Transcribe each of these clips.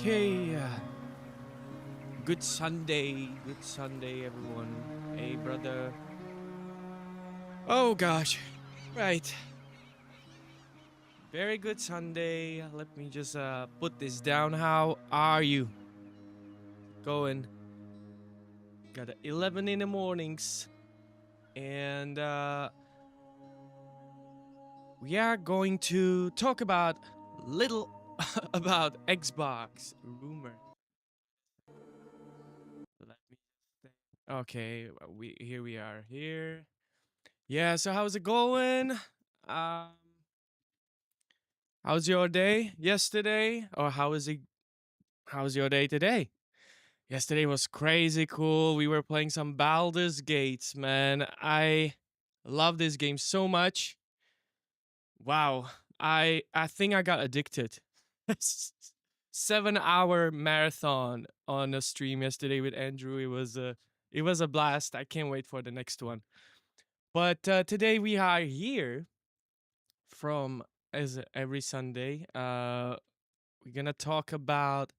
Okay, good Sunday, everyone. Hey, brother. Oh gosh, right. Very good Sunday. Let me just put this down. How are you? Going? Got 11 in the mornings, and we are going to talk about little about Xbox rumor. Let me just think. Okay, we are here. Yeah. So how's it going? Um. How's your day yesterday? Or how's your day today? Yesterday was crazy cool. We were playing some Baldur's Gates, man. I love this game so much. Wow. I think I got addicted. 7 hour marathon on a stream yesterday with Andrew. It was a blast. I can't wait for the next one. But today we are here from as every Sunday. We're gonna talk about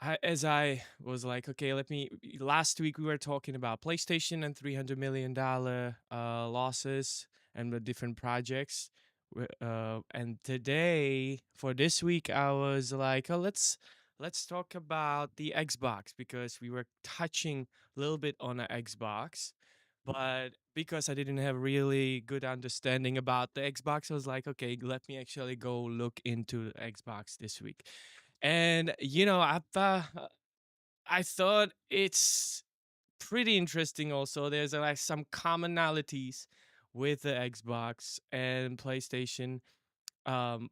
as I was like, okay, let me. Last week we were talking about PlayStation and $300 million losses and the different projects. And today, for this week, I was like, oh, let's talk about the Xbox because we were touching a little bit on the Xbox, but because I didn't have really good understanding about the Xbox, I was like, okay, let me actually go look into the Xbox this week. And I thought it's pretty interesting. Also, there's like some commonalities with the Xbox and PlayStation. Um,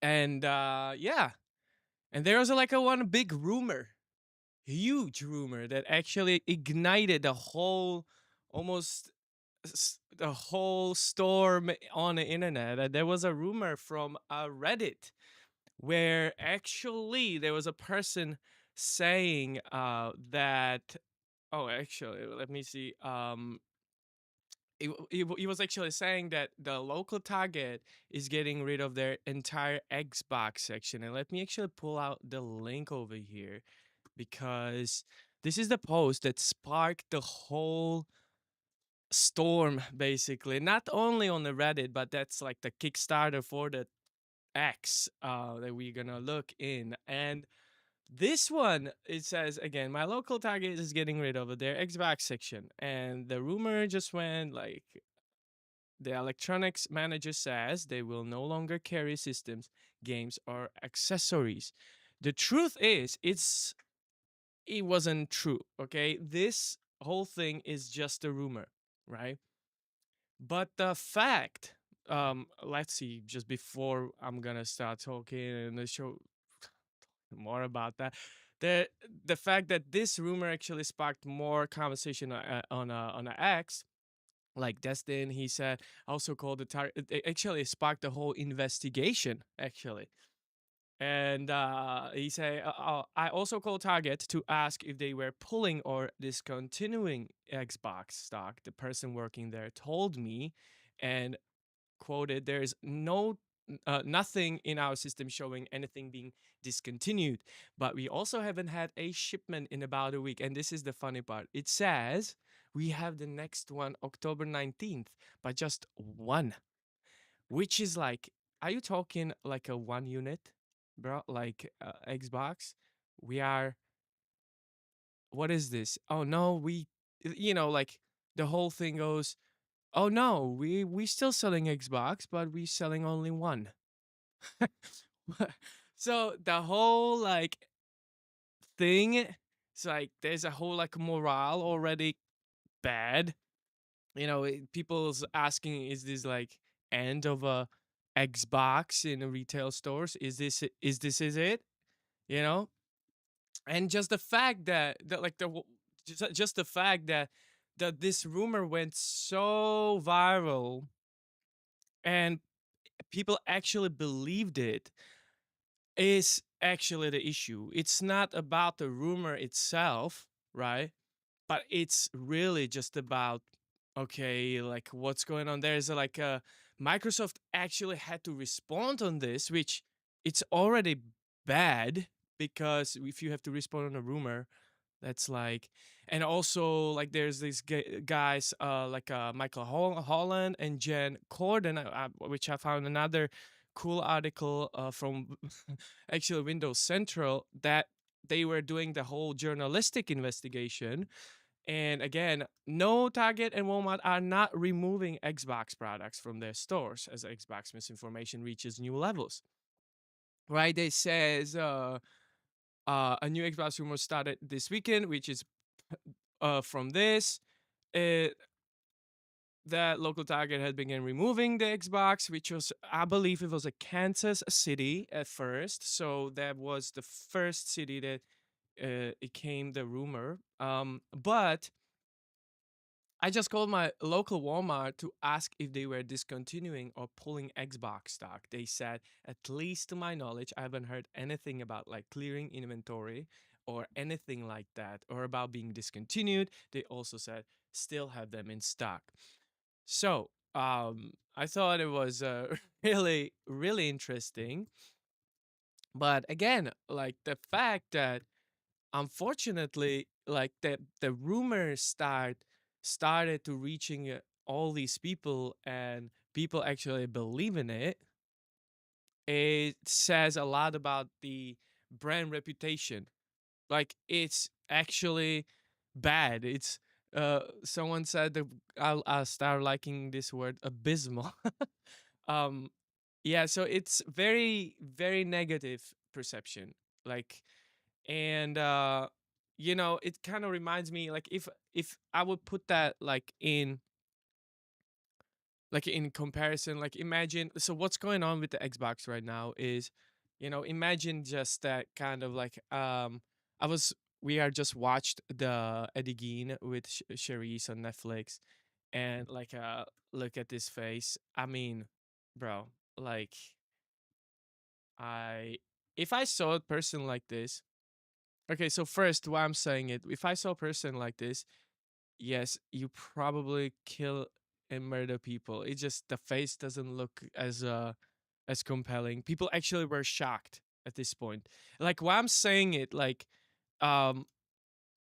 and yeah, and there was like a one big rumor, huge rumor that actually ignited the whole, almost the whole storm on the internet. There was a rumor from Reddit where actually there was a person saying that. Oh, actually, let me see. He was actually saying that the local Target is getting rid of their entire Xbox section. And let me actually pull out the link over here because this is the post that sparked the whole storm, basically. Not only on the Reddit, but that's like the Kickstarter for the X that we're gonna look in. And this one, it says again, my local Target is getting rid of their Xbox section. And the rumor just went like the electronics manager says they will no longer carry systems, games, or accessories. The truth is, it wasn't true. Okay, this whole thing is just a rumor, right? But the fact, let's see, just before I'm gonna start talking and the show more about that, the the fact that this rumor actually sparked more conversation on a X, like Destin, he said, also called the target. It actually sparked the whole investigation, actually. And he said, I also called Target to ask if they were pulling or discontinuing Xbox stock. The person working there told me, and quoted, there is nothing in our system showing anything being discontinued, but we also haven't had a shipment in about a week. And this is the funny part. It says we have the next one October 19th, but just one, which is like, are you talking like a one unit, bro? Like Xbox? We are, what is this? Oh no, like the whole thing goes, oh no, we still selling Xbox, but we selling only one. So the whole like thing, it's like there's a whole like morale already bad. People's asking, is this like end of a Xbox in a retail stores? Is it? You know, and just the fact that like just the fact that this rumor went so viral and people actually believed it is actually the issue. It's not about the rumor itself, right? But it's really just about, okay, like what's going on. There's like a Microsoft actually had to respond on this, which it's already bad because if you have to respond on a rumor, that's like, and also like there's these guys like Michael Holland and Jen Corden, which I found another cool article from actually Windows Central, that they were doing the whole journalistic investigation. And again, no, Target and Walmart are not removing Xbox products from their stores as Xbox misinformation reaches new levels. Right? They says a new Xbox rumor started this weekend, which is from this. It, that local Target had begun removing the Xbox, which was, I believe, it was a Kansas city at first. So that was the first city that it came the rumor. But I just called my local Walmart to ask if they were discontinuing or pulling Xbox stock. They said, at least to my knowledge, I haven't heard anything about like clearing inventory or anything like that, or about being discontinued. They also said still have them in stock. So I thought it was really, really interesting. But again, like the fact that unfortunately, like the rumors started to reaching all these people, and people actually believe in it. It says a lot about the brand reputation. Like it's actually bad. It's someone said that I'll start liking this word abysmal. um yeah, so it's very, very negative perception. Like, and it kind of reminds me, like, if I would put that like in comparison, like imagine, so what's going on with the Xbox right now is, imagine just that kind of like I was we are just watched the Eddie Gein with Cherise on Netflix, and like look at this face. I mean, bro, like, I if I saw a person like this. Okay, so first, why I'm saying it, if I saw a person like this, yes, you probably kill and murder people. It just, the face doesn't look as compelling. People actually were shocked at this point. Like, why I'm saying it, like, um,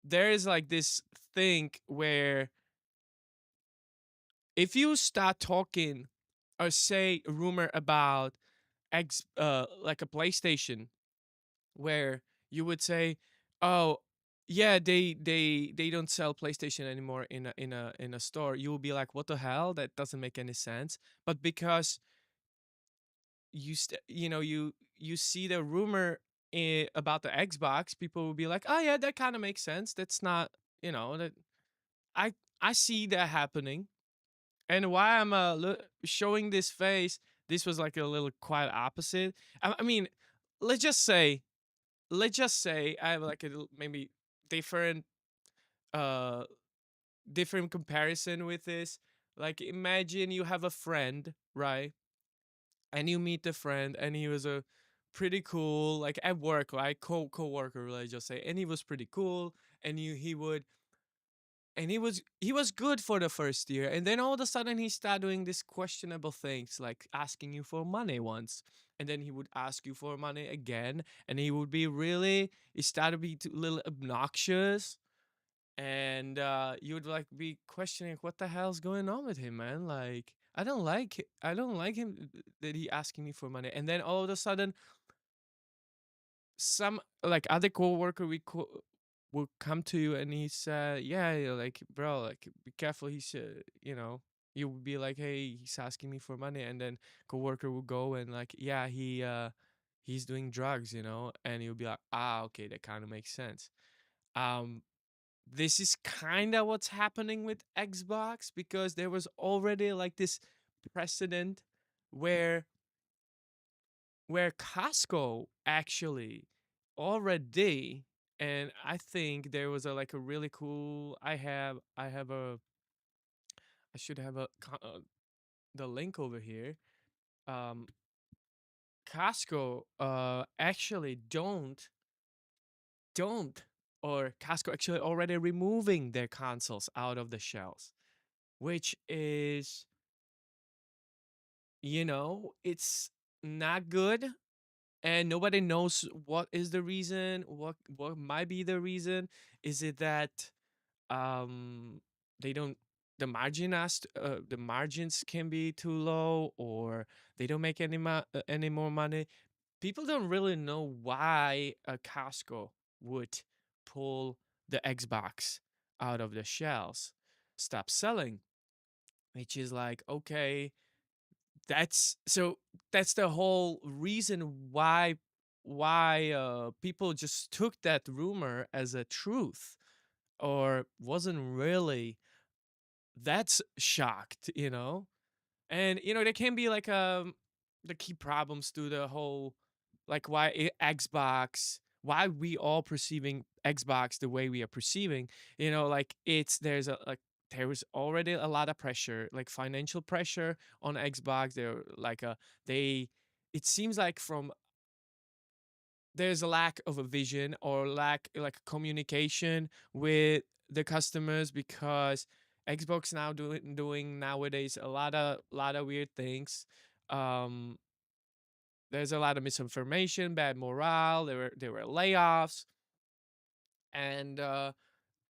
there is like this thing where if you start talking or say a rumor about like a PlayStation, where you would say, "Oh, yeah, they don't sell PlayStation anymore in a store," you will be like, "What the hell? That doesn't make any sense." But because you see the rumor about the Xbox, people will be like, "Oh yeah, that kind of makes sense. That's not that I I see that happening." And why I'm showing this face, this was like a little quite opposite. I mean, let's just say I have like a maybe different uh different comparison with this. Like imagine you have a friend, right? And you meet the friend and he was a pretty cool, like at work, like co-worker, let's just say, and he was pretty cool, and he was good for the first year, and then all of a sudden he started doing these questionable things, like asking you for money once, and then he would ask you for money again, and he would be really, he started to be a little obnoxious, and you would like be questioning what the hell's going on with him, man. Like I don't like him that he asking me for money, and then all of a sudden some like other coworker will come to you and he said, "Yeah, you're like, bro, like be careful." He said, you would be like, "Hey, he's asking me for money," and then coworker will go and like, "Yeah, he's doing drugs," and you'll be like, "Ah, okay, that kind of makes sense." Um, this is kind of what's happening with Xbox, because there was already like this precedent where Costco actually already, and I think there was a like a really cool. I should have the link over here. Um, Costco actually don't or Costco actually already removing their consoles out of the shelves, which is, it's not good. and nobody knows what is the reason, what might be the reason. Is it that um they don't, the margins can be too low, or they don't make any more money? People don't really know why a Costco would pull the Xbox out of the shelves, stop selling, which is like, okay, that's so that's the whole reason why people just took that rumor as a truth, or wasn't really that's shocked, and there can be like the key problems to the whole, like Xbox, why we all perceiving Xbox the way we are perceiving, like there was already a lot of pressure, like financial pressure on Xbox. They're like they it seems like from there's a lack of a vision, or lack like communication with the customers, because Xbox now doing nowadays a lot of weird things. Um, there's a lot of misinformation, bad morale. There were layoffs, and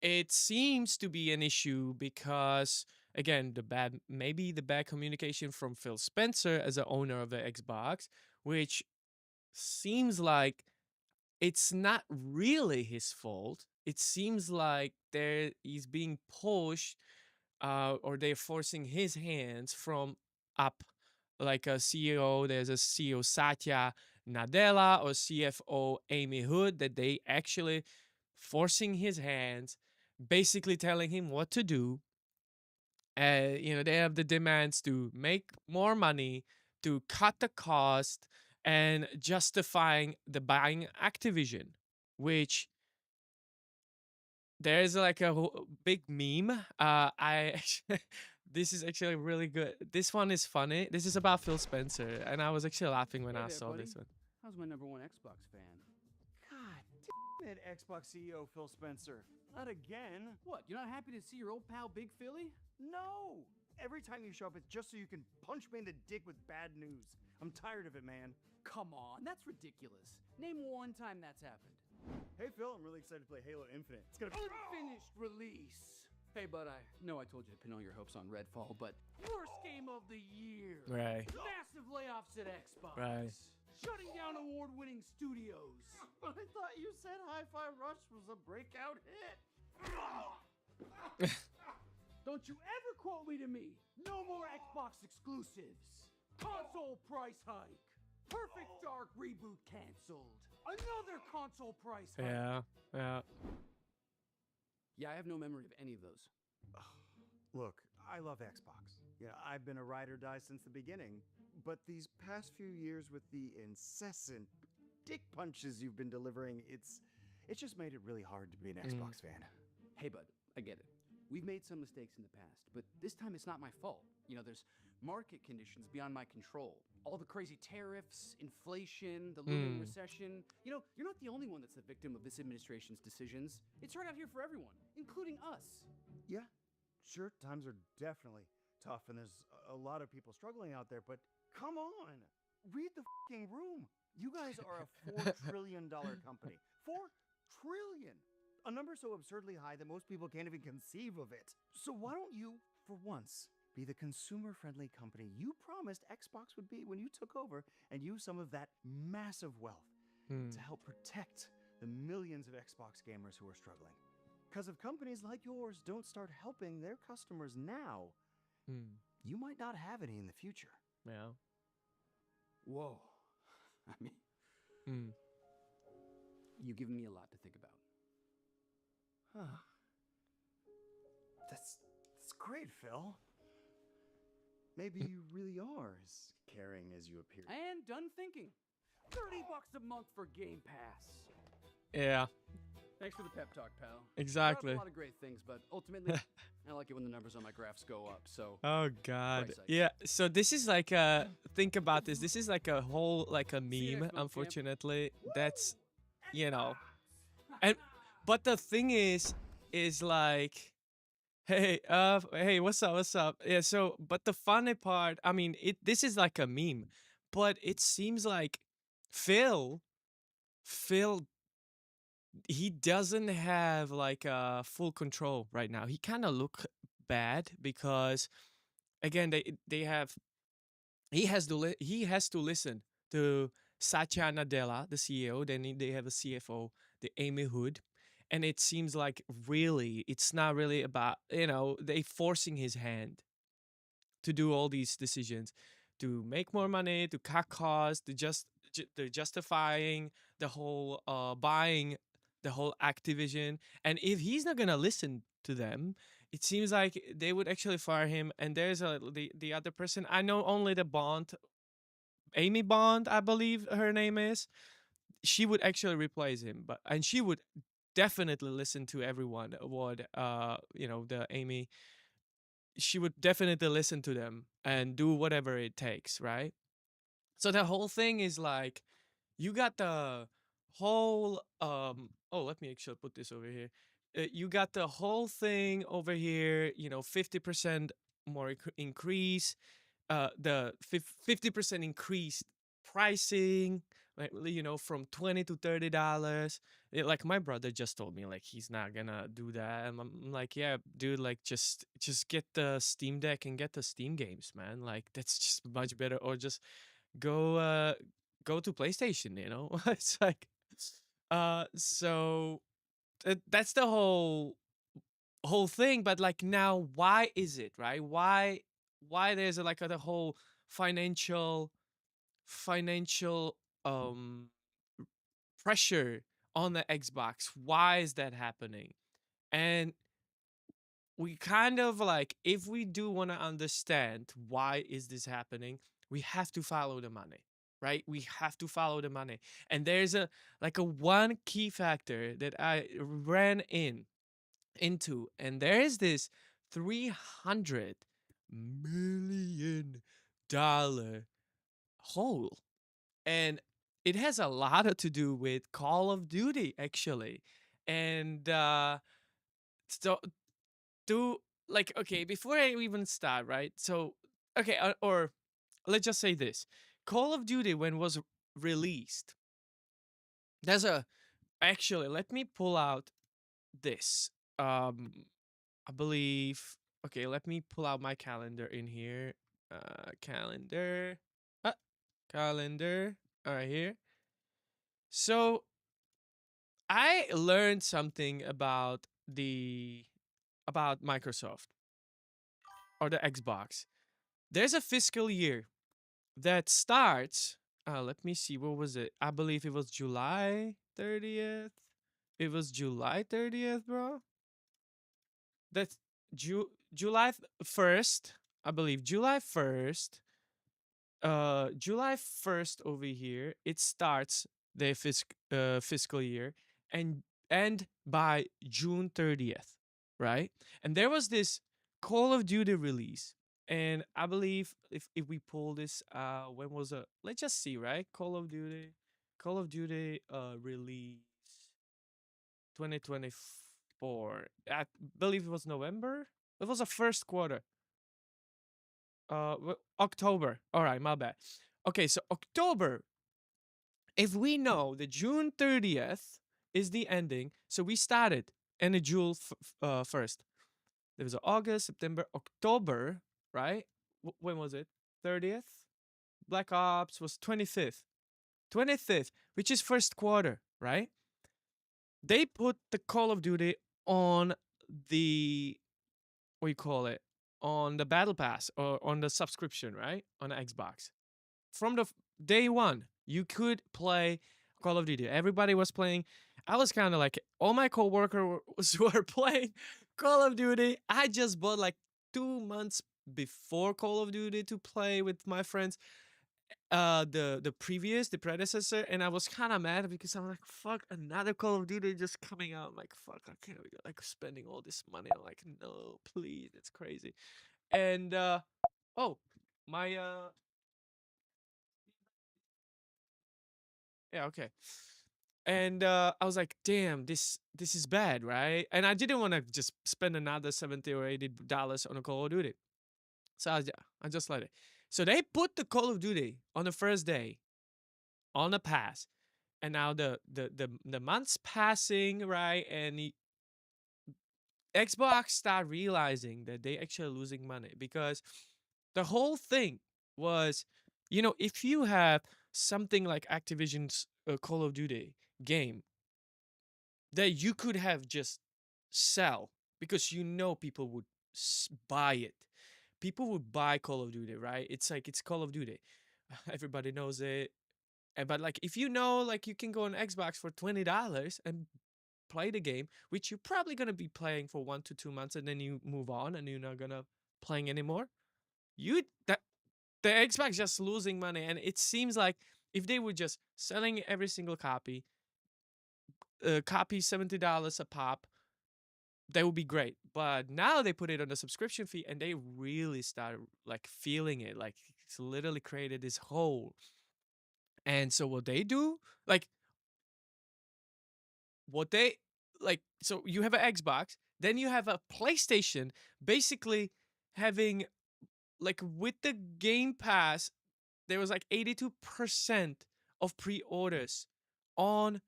it seems to be an issue because, again, the bad communication from Phil Spencer as the owner of the Xbox, which seems like it's not really his fault. It seems like he's being pushed, or they're forcing his hands from up, like a CEO. There's a CEO Satya Nadella or CFO Amy Hood, that they actually forcing his hands, basically telling him what to do. They have the demands to make more money, to cut the cost, and justifying the buying Activision, which there's like a big meme. I this is actually really good. This one is funny. This is about Phil Spencer, and I was actually laughing when Hey I there, saw buddy. this one. How's my number one Xbox fan? God damn it, Xbox CEO Phil Spencer. Not again. What, you're not happy to see your old pal Big Philly? No. Every time you show up, it's just so you can punch me in the dick with bad news. I'm tired of it, man. Come on, that's ridiculous. Name one time that's happened. Hey, Phil, I'm really excited to play Halo Infinite. It's gonna be Unfinished release. Hey, bud, I know I told you to pin all your hopes on Redfall, but worst game of the year. Right. Massive layoffs at Xbox. Right. Shutting down award-winning studios. But I thought you said Hi-Fi Rush was a breakout hit. Don't you ever quote me to me. No more Xbox exclusives. Console price hike. Perfect Dark reboot canceled. Another console price hike. Yeah. Yeah, I have no memory of any of those. Look, I love Xbox. Yeah, I've been a ride or die since the beginning. But these past few years with the incessant dick punches you've been delivering, it's just made it really hard to be an Xbox fan. Hey, bud, I get it. We've made some mistakes in the past, but this time it's not my fault. There's market conditions beyond my control. All the crazy tariffs, inflation, the looming recession. You're not the only one that's the victim of this administration's decisions. It's hard out here for everyone, including us. Yeah, sure, times are definitely tough, and there's a lot of people struggling out there, but come on, read the fucking room. You guys are a $4 trillion company. 4 trillion! A number so absurdly high that most people can't even conceive of it. So why don't you, for once, be the consumer-friendly company you promised Xbox would be when you took over, and use some of that massive wealth to help protect the millions of Xbox gamers who are struggling? Because if companies like yours don't start helping their customers now, you might not have any in the future. Yeah. Whoa. I mean, you've given me a lot to think about. Huh. That's great, Phil. Maybe you really are as caring as you appear. And done thinking. $30 a month for Game Pass. Yeah. Thanks for the pep talk, pal. Exactly. A lot of great things, but ultimately, I like it when the numbers on my graphs go up. So. Oh God. Price hikes. Yeah. So this is like think about this. This is like a whole like a meme. Unfortunately, that's and but the thing is like, hey, what's up? Yeah. So, but the funny part, I mean, this is like a meme, but it seems like Phil, Phil, he doesn't have like full control right now. He kind of look bad because again they have he has to listen to Satya Nadella, the CEO. Then they have a CFO, the Amy Hood, and it seems like really it's not really about they forcing his hand to do all these decisions, to make more money, to cut costs, to to justifying the whole buying the whole Activision. And if he's not gonna listen to them, it seems like they would actually fire him. And there's the other person I know only the Bond, Amy Bond, I believe her name is. She would actually replace him, but and she would definitely listen to everyone. What the Amy, she would definitely listen to them and do whatever it takes, right? So the whole thing is like you got the whole oh, let me actually put this over here. You got the whole thing over here, 50% more increase, the 50% increased pricing, like from 20 to $30. Like my brother just told me like he's not gonna do that, and I'm like, yeah, dude, like just get the Steam Deck and get the Steam games, man. Like that's just much better. Or just go go to PlayStation, it's like so that's the whole thing. But like now, why is it, right? Why there's like the whole financial um pressure on the Xbox? Why is that happening? And we kind of like, if we do want to understand why is this happening, we have to follow the money, right? We have to follow the money. And there's a like a one key factor that I ran into, and there is this $300 million hole. And it has a lot to do with Call of Duty, actually. And so do like, okay, before I even start, right? So okay, or let's just say this: Call of Duty, when was released, there's a actually, let me pull out this. Um, I believe. Okay, let me pull out my calendar in here. Calendar. Uh, calendar. All right, here. So I learned something about Microsoft or the Xbox. There's a fiscal year that starts. Let me see. What was it? I believe it was July 30th. It was July 30th, bro. That's July 1st. I believe July 1st over here. It starts the fiscal year and end by June 30th, right? And there was this Call of Duty release. And I believe if we pull this, when was it? Let's just see, right? Call of Duty release 2024. I believe it was November. It was the first quarter. October. All right, my bad. Okay, so October. If we know that June 30th is the ending, so we started in the June 1st. There was August, September, October, right? When was it? 30th. Black Ops was 25th. 25th, which is first quarter, right? They put the Call of Duty on the, what you call it, on the Battle Pass or on the subscription, right? On the Xbox. From the day one, you could play Call of Duty. Everybody was playing. I was kind of like, all my coworkers were playing Call of Duty. I just bought like 2 months before Call of Duty to play with my friends. The predecessor, and I was kind of mad because I'm like, fuck, another Call of Duty just coming out. I'm like, fuck, I can't be like spending all this money. I'm like, no, please, it's crazy. And oh, my yeah, okay. And I was like, damn, this is bad, right? And I didn't want to just spend another $70 or $80 on a Call of Duty. So I just let it. So they put the Call of Duty on the first day. on a pass. And now the months passing, right? And Xbox start realizing that they actually losing money because the whole thing was, if you have something like Activision's Call of Duty game that you could have just sell because people would buy it. People would buy Call of Duty, right? It's like it's Call of Duty. Everybody knows it. But like if like you can go on Xbox for $20 and play the game, which you're probably gonna be playing for 1 to 2 months and then you move on and you're not gonna playing anymore. You that the Xbox just losing money, and it seems like if they were just selling every single copy $70 a pop, that would be great. But now they put it on the subscription fee and they really start like feeling it. Like it's literally created this hole. And so what they do, like what they so you have an Xbox, then you have a PlayStation basically having like with the Game Pass, there was like 82% of pre-orders on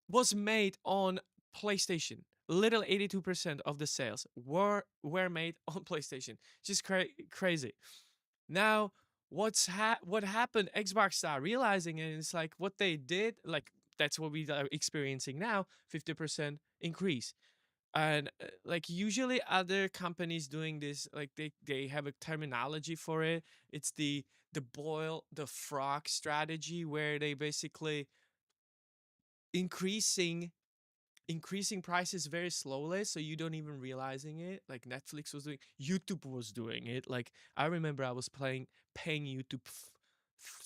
was made on PlayStation. Literally 82% of the sales were made on PlayStation. Just crazy. Now, what happened? Xbox started realizing it, and it's like what they did. Like that's what we are experiencing now. 50% increase. And like usually other companies doing this, like they have a terminology for it. It's the boil the frog strategy, where they basically increasing increasing prices very slowly, so you don't even realizing it. Like Netflix was doing, YouTube was doing it. Like I remember I was paying YouTube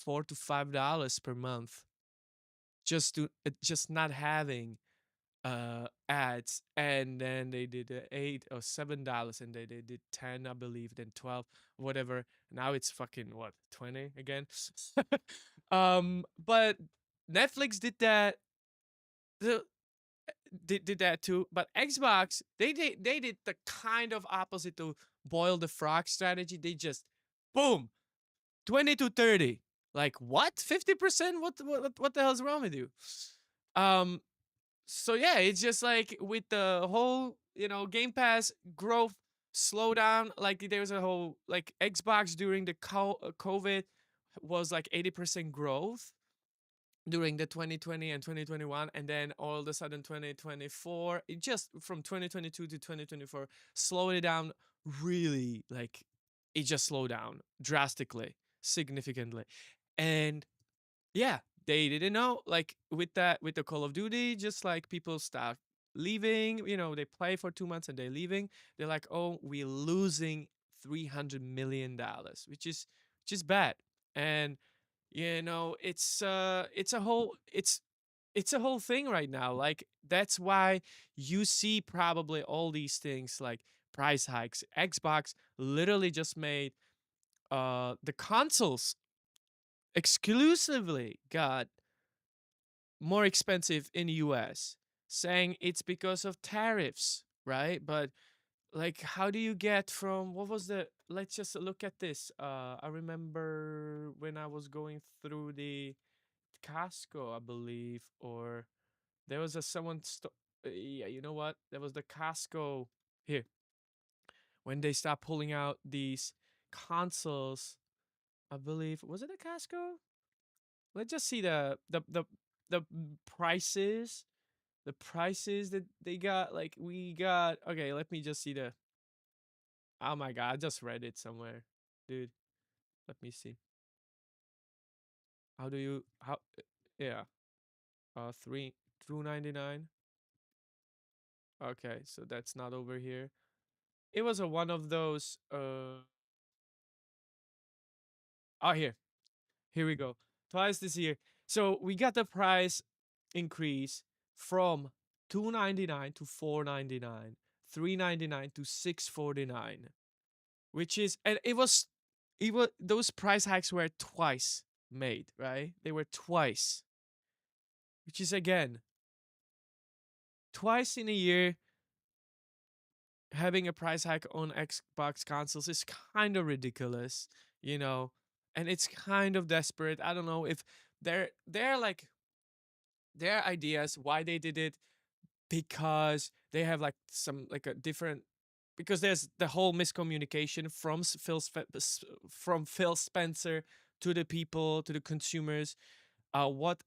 $4 to $5 per month just to just not having ads. And then they did $8 or $7, and they did 10, I believe, then 12, whatever. Now it's fucking what, 20 again. But Netflix did that. The did that too. But Xbox, they did the kind of opposite to boil the frog strategy. They just boom, 20 to 30. Like what? 50%? What the hell's wrong with you? Um so yeah, it's just like with the whole, Game Pass growth slowdown, like there was a whole like Xbox during the COVID was like 80% growth during the 2020 and 2021, and then all of a sudden 2024, it just from 2022 to 2024 slowed it down really, like it just slowed down drastically, significantly. And yeah, they didn't know, like with the Call of Duty, just like people start leaving, they play for 2 months and they're leaving. They're like, oh, we're losing $300 million, which is bad. And it's a whole thing right now. Like that's why you see probably all these things like price hikes. Xbox literally just made the consoles exclusively got more expensive in US, saying it's because of tariffs, right? But like how do you get from what was the let's just look at this. I remember when I was going through the Costco, I believe, or there was a yeah, you know what? There was the Costco here when they stopped pulling out these consoles. I believe was it a Costco? Let's just see the prices. The prices that they got. Like we got. Okay, let me just see the. Oh my god! I just read it somewhere, dude. Let me see. How do you how? Yeah. 3 2.99. Okay, so that's not over here. It was a one of those. Oh, here we go. Twice this year. So we got the price increase from 2.99 to 4.99, 3.99 to 6.49, which is, and it was those price hikes were twice made, right? They were twice, which is again twice in a year. Having a price hike on Xbox consoles is kind of ridiculous, you know, and it's kind of desperate. I don't know if they're like their ideas why they did it, because they have like some like a different, because there's the whole miscommunication from from Phil Spencer to the people, to the consumers. What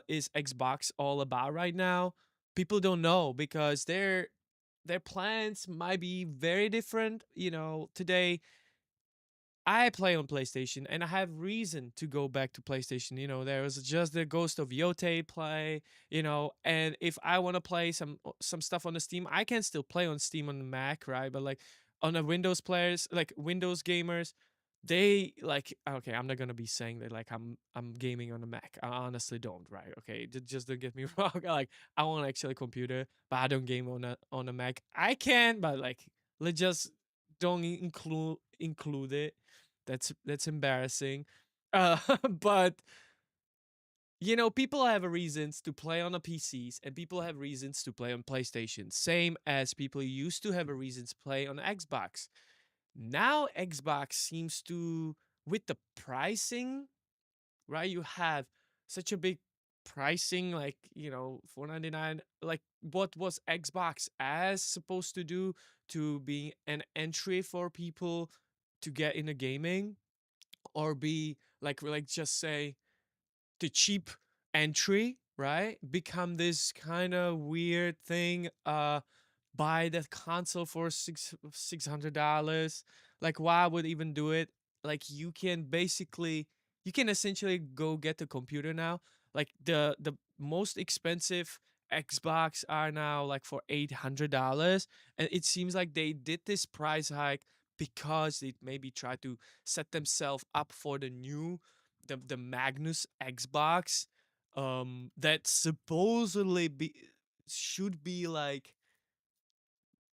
is Xbox all about right now? People don't know because their plans might be very different. You know, today I play on PlayStation and I have reason to go back to PlayStation. You know, there was just the Ghost of Yote play, you know, and if I want to play some stuff on the Steam, I can still play on Steam on the Mac, right? But like on the Windows players, like Windows gamers, they like okay, I'm not gonna be saying that like I'm gaming on the Mac. I honestly don't, right? Okay, just don't get me wrong. Like I want actually a computer, but I don't game on a Mac. I can, but like let's just don't include it. That's embarrassing. But you know, people have reasons to play on the PCs and people have reasons to play on PlayStation. Same as people used to have a reasons to play on Xbox. Now Xbox seems to, with the pricing, right? You have such a big pricing, like, you know, 499. Like what was Xbox as supposed to do to be an entry for people to get into gaming, or be like just say the cheap entry, right? Become this kind of weird thing. Buy the console for $600. Like why would even do it? Like you can essentially go get the computer now. Like the most expensive Xbox are now like for $800, and it seems like they did this price hike because they maybe try to set themselves up for the Magnus Xbox, that supposedly should be like,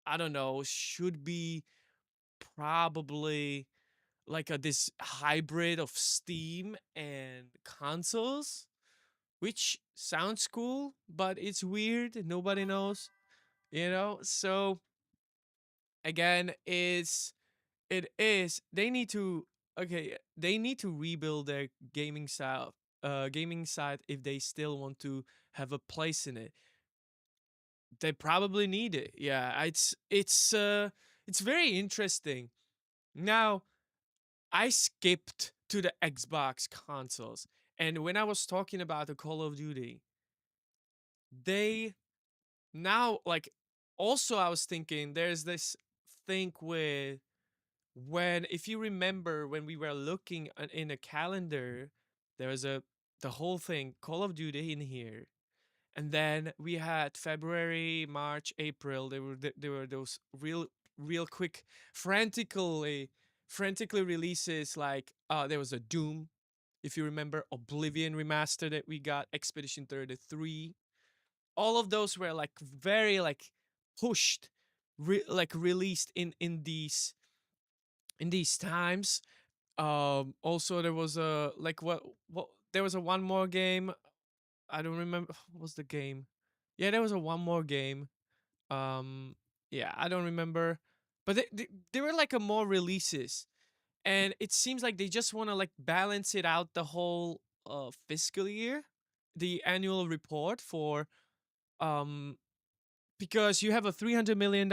I don't know, should be probably like a this hybrid of Steam and consoles, which sounds cool, but it's weird. Nobody knows, you know. So again, it is they need to, okay, they need to rebuild their gaming side if they still want to have a place in it. They probably need it. Yeah, it's very interesting. Now, I skipped to the Xbox consoles, and when I was talking about the Call of Duty, they now like, also I was thinking there's this thing with, when, if you remember when we were looking in a calendar, there was a the whole thing Call of Duty in here. And then we had February, March, April. There were those real quick, frantically releases. Like there was a Doom, if you remember, Oblivion remaster that we got, Expedition 33. All of those were like very like pushed, like released in these times. Also there was a like what there was a one more game. I don't remember what was the game. Yeah, there was a one more game. Um, yeah, I don't remember, but they were like a more releases, and it seems like they just want to like balance it out the whole fiscal year, the annual report for um because you have a $300 million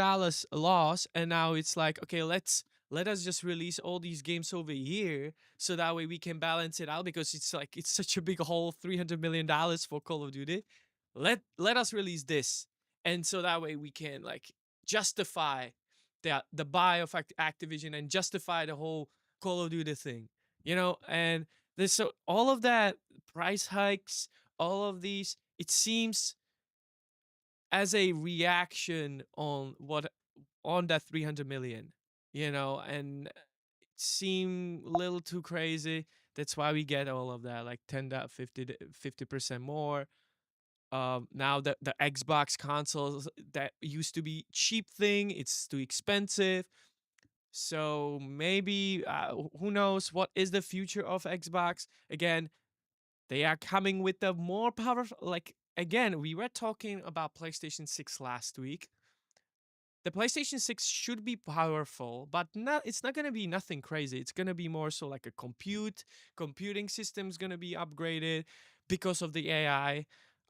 loss, and now it's like, okay, let us just release all these games over here so that way we can balance it out, because it's like it's such a big hole, $300 million for Call of Duty. Let us release this, and so that way we can like justify the buy of Activision and justify the whole Call of Duty thing, you know. And there's so all of that price hikes, all of these, it seems as a reaction on that 300 million, you know, and it seemed a little too crazy. That's why we get all of that, like 10 to 50% more. Now the Xbox consoles that used to be cheap thing, it's too expensive. So maybe who knows what is the future of Xbox? Again, they are coming with the more powerful, like, again, we were talking about PlayStation 6 last week. The PlayStation 6 should be powerful, but it's not going to be nothing crazy. It's going to be more so like a computing system is going to be upgraded. because of the AI,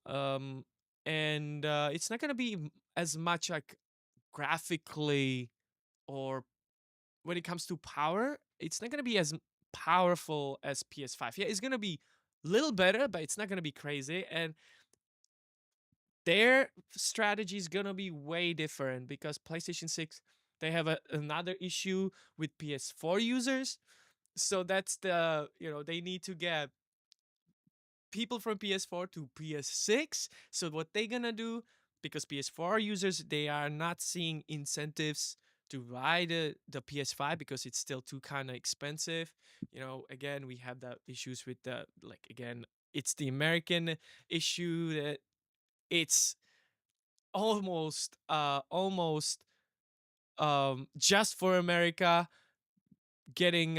um, and it's not gonna be as much like graphically or when it comes to power, it's not gonna be as powerful as PS5. Yeah, it's gonna be a little better, but it's not gonna be crazy. And their strategy is gonna be way different because PlayStation 6 they have another issue with PS4 users. So that's the they need to get people from PS4 to PS6. So what they gonna do, because PS4 users they are not seeing incentives to buy the PS5 because it's still too kind of expensive. Again, we have the issues with the like again, it's the American issue that it's almost just for America getting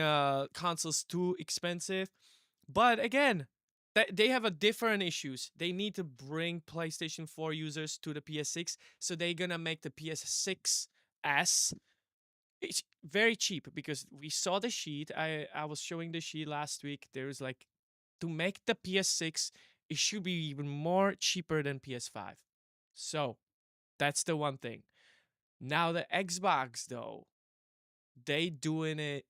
consoles too expensive. But again, they have a different issues. They need to bring PlayStation 4 users to the PS6, so they're gonna make the PS6S it's very cheap because we saw the sheet. I was showing the sheet last week. There's like to make the PS6, it should be even more cheaper than PS5. So that's the one thing. Now the Xbox though, they doing it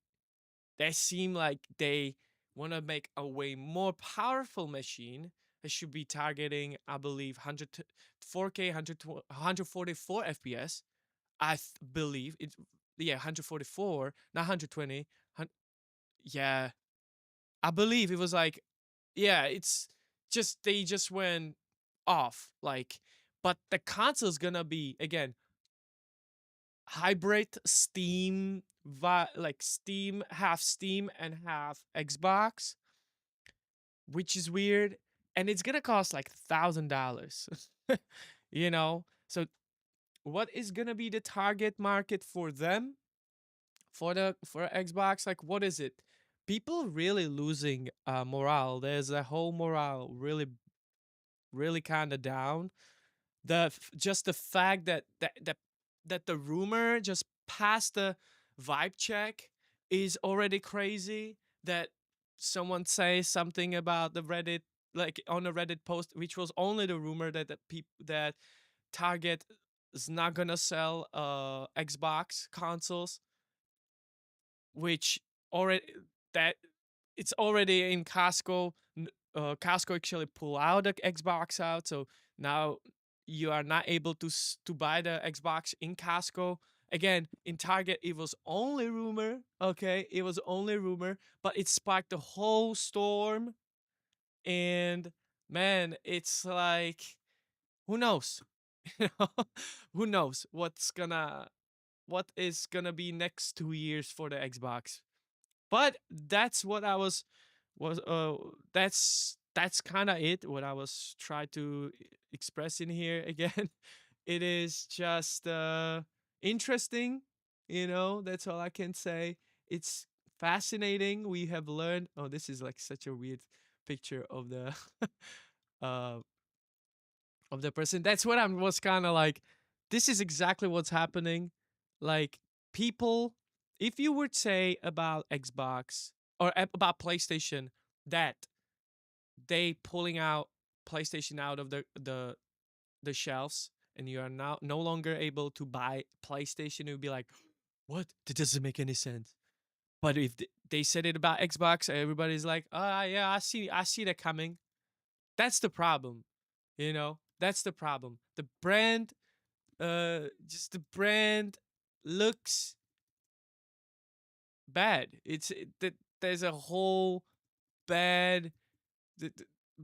they seem like they want to make a way more powerful machine. It should be targeting, I believe, 4K, 144 FPS. Believe it. Yeah, 144, not 120. Yeah, I believe it was like, yeah, it's just they just went off. Like, but the console's gonna be again hybrid Steam, like Steam, half Steam and half Xbox, which is weird. And it's gonna cost like $1,000. So what is gonna be the target market for them for Xbox? Like, what is it? People really losing morale. There's a whole morale really kind of down. Just the fact that the rumor just passed the vibe check is already crazy. That someone says something about the Reddit, like on a Reddit post, which was only the rumor that Target is not gonna sell Xbox consoles, which already that it's already in Costco. Costco actually pull out the Xbox out, so now you are not able to buy the Xbox in Costco. Again, in Target, it was only rumor. Okay, it was only rumor, but it sparked the whole storm. And man, it's like, who knows? You know, who knows what is gonna be next 2 years for the Xbox? But that's what I was that's kind of it what I was trying to express in here again. It is just interesting, that's all I can say. It's fascinating. We have learned, oh, this is like such a weird picture uh of the person. That's what I was kind of like, this is exactly what's happening. Like, people, if you would say about Xbox or about PlayStation that they pulling out PlayStation out of the shelves and you are now no longer able to buy PlayStation, it would be like, what? That doesn't make any sense. But if they said it about Xbox, everybody's like, ah, yeah, I see that coming. That's the problem. That's the problem. Just the brand looks bad. There's a whole bad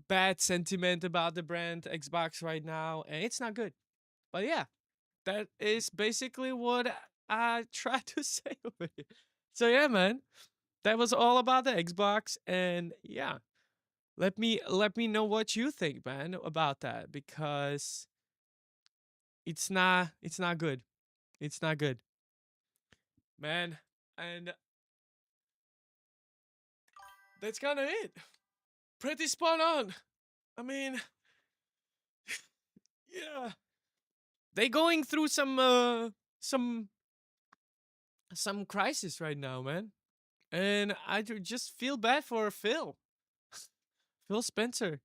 bad sentiment about the brand Xbox right now, and it's not good. But yeah, that is basically what I try to say over here. So yeah, man, that was all about the Xbox, and yeah, let me know what you think, man, about that because it's not good. It's not good, man. And that's kind of it. Pretty spot on. I mean, yeah, they going through some some crisis right now, man. And I just feel bad for Phil Spencer.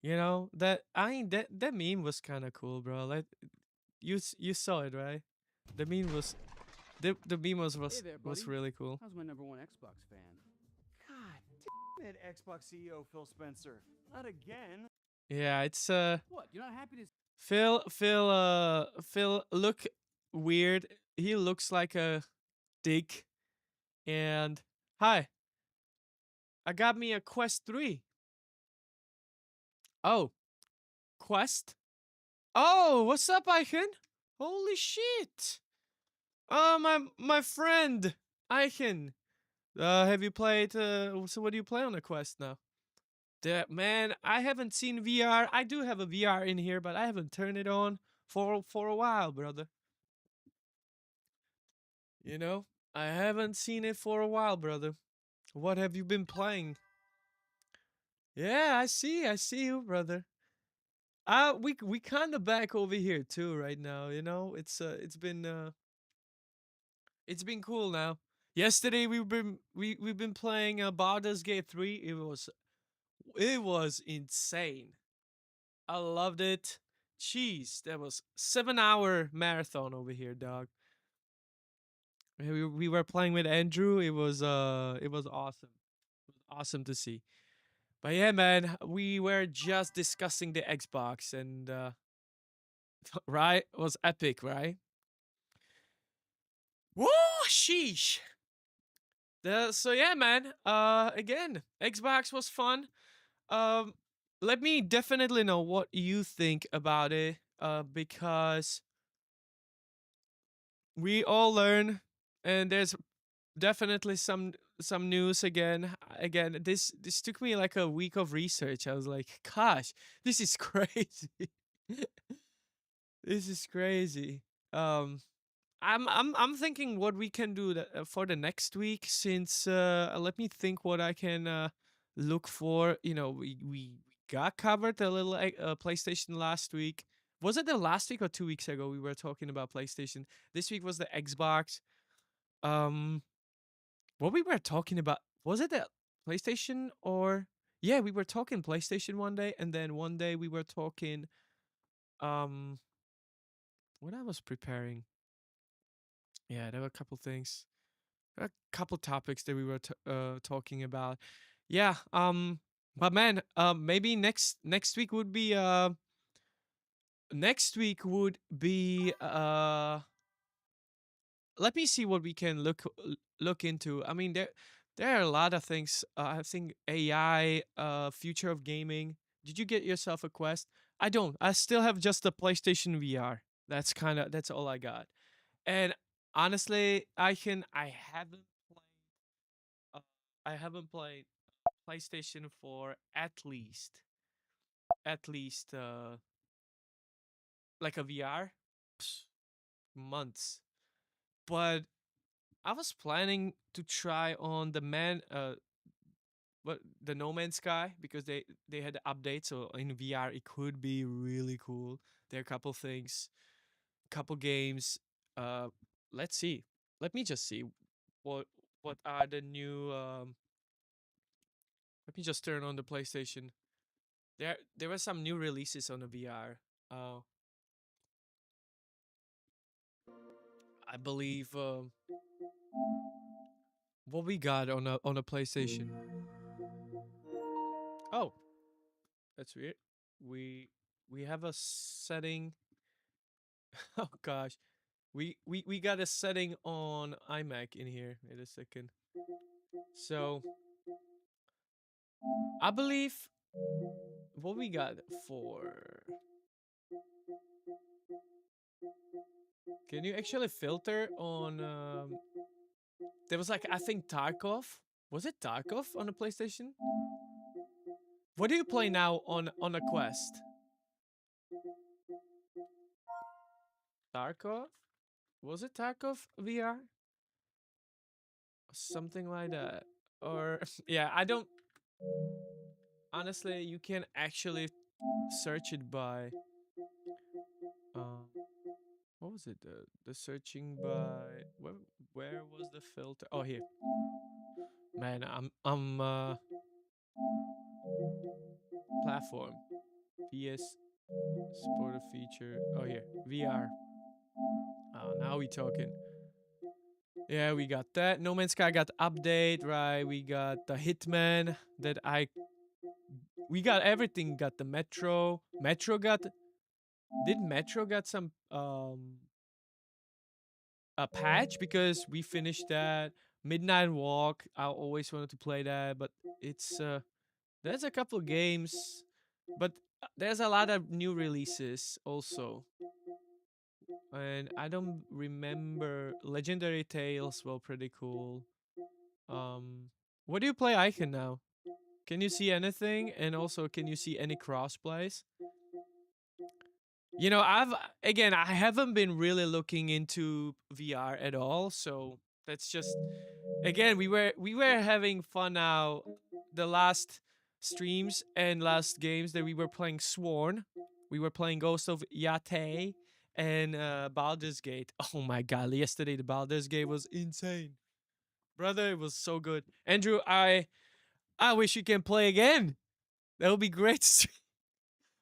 You know that I mean that meme was kind of cool, bro. Like you saw it, right? The meme was the meme was Hey was, there, was buddy. really cool. How's my number one Xbox fan? God damn it, Xbox CEO Phil Spencer. Not again. Yeah, it's What? You're not happy to Phil look weird. He looks like a dick. And hi, I got me a Quest 3. Oh, Quest? Oh, what's up, Icon? Holy shit. My friend, Icon. Have you played so what do you play on the Quest now? Man, I haven't seen VR. I do have a VR in here, but I haven't turned it on for a while, brother. You know? I haven't seen it for a while, brother. What have you been playing? Yeah, I see you, brother. We kind of back over here too right now, you know? It's been cool now. Yesterday we've been playing Baldur's Gate 3. It was insane. I loved it. Jeez, that was 7 hour marathon over here, dog. We were playing with Andrew. It was awesome. It was awesome to see. But yeah, man, we were just discussing the Xbox and right? It was epic, right? Woo, sheesh. So yeah, man. Again, Xbox was fun. Um, Let me definitely know what you think about it. Because we all learn, and there's definitely some news again. Again, this took me like a week of research. I was like, gosh, this is crazy. This is crazy. Um, I'm thinking what we can do for the next week. Since let me think what I can look for. You know, we got covered a little PlayStation last week. Was it the last week or 2 weeks ago? We were talking about PlayStation. This week was the Xbox. Um, what we were talking about, was it the PlayStation or yeah, we were talking PlayStation one day, and then one day we were talking um what I was preparing. Yeah, there were a couple things, a couple topics that we were talking about. Yeah, but man, maybe next week would be let me see what we can look into. I mean, there are a lot of things. I think AI, future of gaming. Did you get yourself a Quest? I don't. I still have just the PlayStation VR. That's all I got. And honestly, I haven't played uh, I haven't played PlayStation for at least like a VR months. But I was planning to try on the No Man's Sky, because they had the update, so in VR it could be really cool. There are a couple things, couple games. Uh, let's see. Let me just see what what are the new. Let me just turn on the PlayStation. There were some new releases on the VR. Uh, I believe what we got on a PlayStation. Oh, that's weird. We we have a setting. Oh gosh, we got a setting on iMac in here. Wait a second. So I believe what we got for. Can you actually filter on? There was like, I think Tarkov. Was it Tarkov on the PlayStation? What do you play now on a Quest? Tarkov? Was it Tarkov VR? Something like that. Or yeah, I don't honestly, you can actually search it by um what was it? The searching by where was the filter? Oh, here. Man, I'm platform. PS supported feature. Oh, here. VR. Oh, now we talking. Yeah, we got that. No Man's Sky got update, right? We got the Hitman that I we got everything. Got the Metro. Metro got did Metro got some a patch because we finished that Midnight Walk. I always wanted to play that, but it's there's a couple games, but there's a lot of new releases also. And I don't remember Legendary Tales. Well, pretty cool. Um, what do you play Icon now? Can you see anything? And also, can you see any crossplays? You know, I haven't been really looking into VR at all, so that's just again we were having fun now the last streams and last games that we were playing Sworn. We were playing Ghost of Yate and Baldur's Gate. Oh my god, yesterday the Baldur's Gate was insane. Brother, it was so good. Andrew, I wish you can play again. That would be great.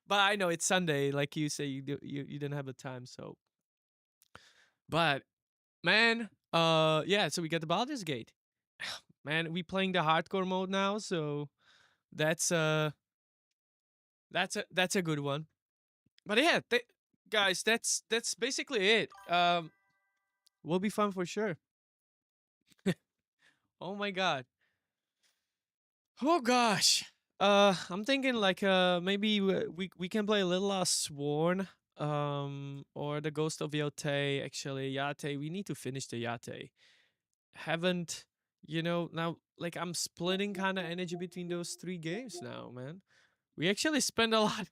But I know it's Sunday, like you say, you didn't have the time. So, but man, yeah. So we got the Baldur's Gate. Man, we playing the hardcore mode now, so that's uh that's a good one. But yeah, guys, that's basically it. Will be fun for sure. Oh my god. Oh gosh. I'm thinking like maybe we can play a little Sworn or the Ghost of Yate. Actually, Yate. We need to finish the Yate. Haven't now? Like I'm splitting kind of energy between those three games now, man. We actually spend a lot.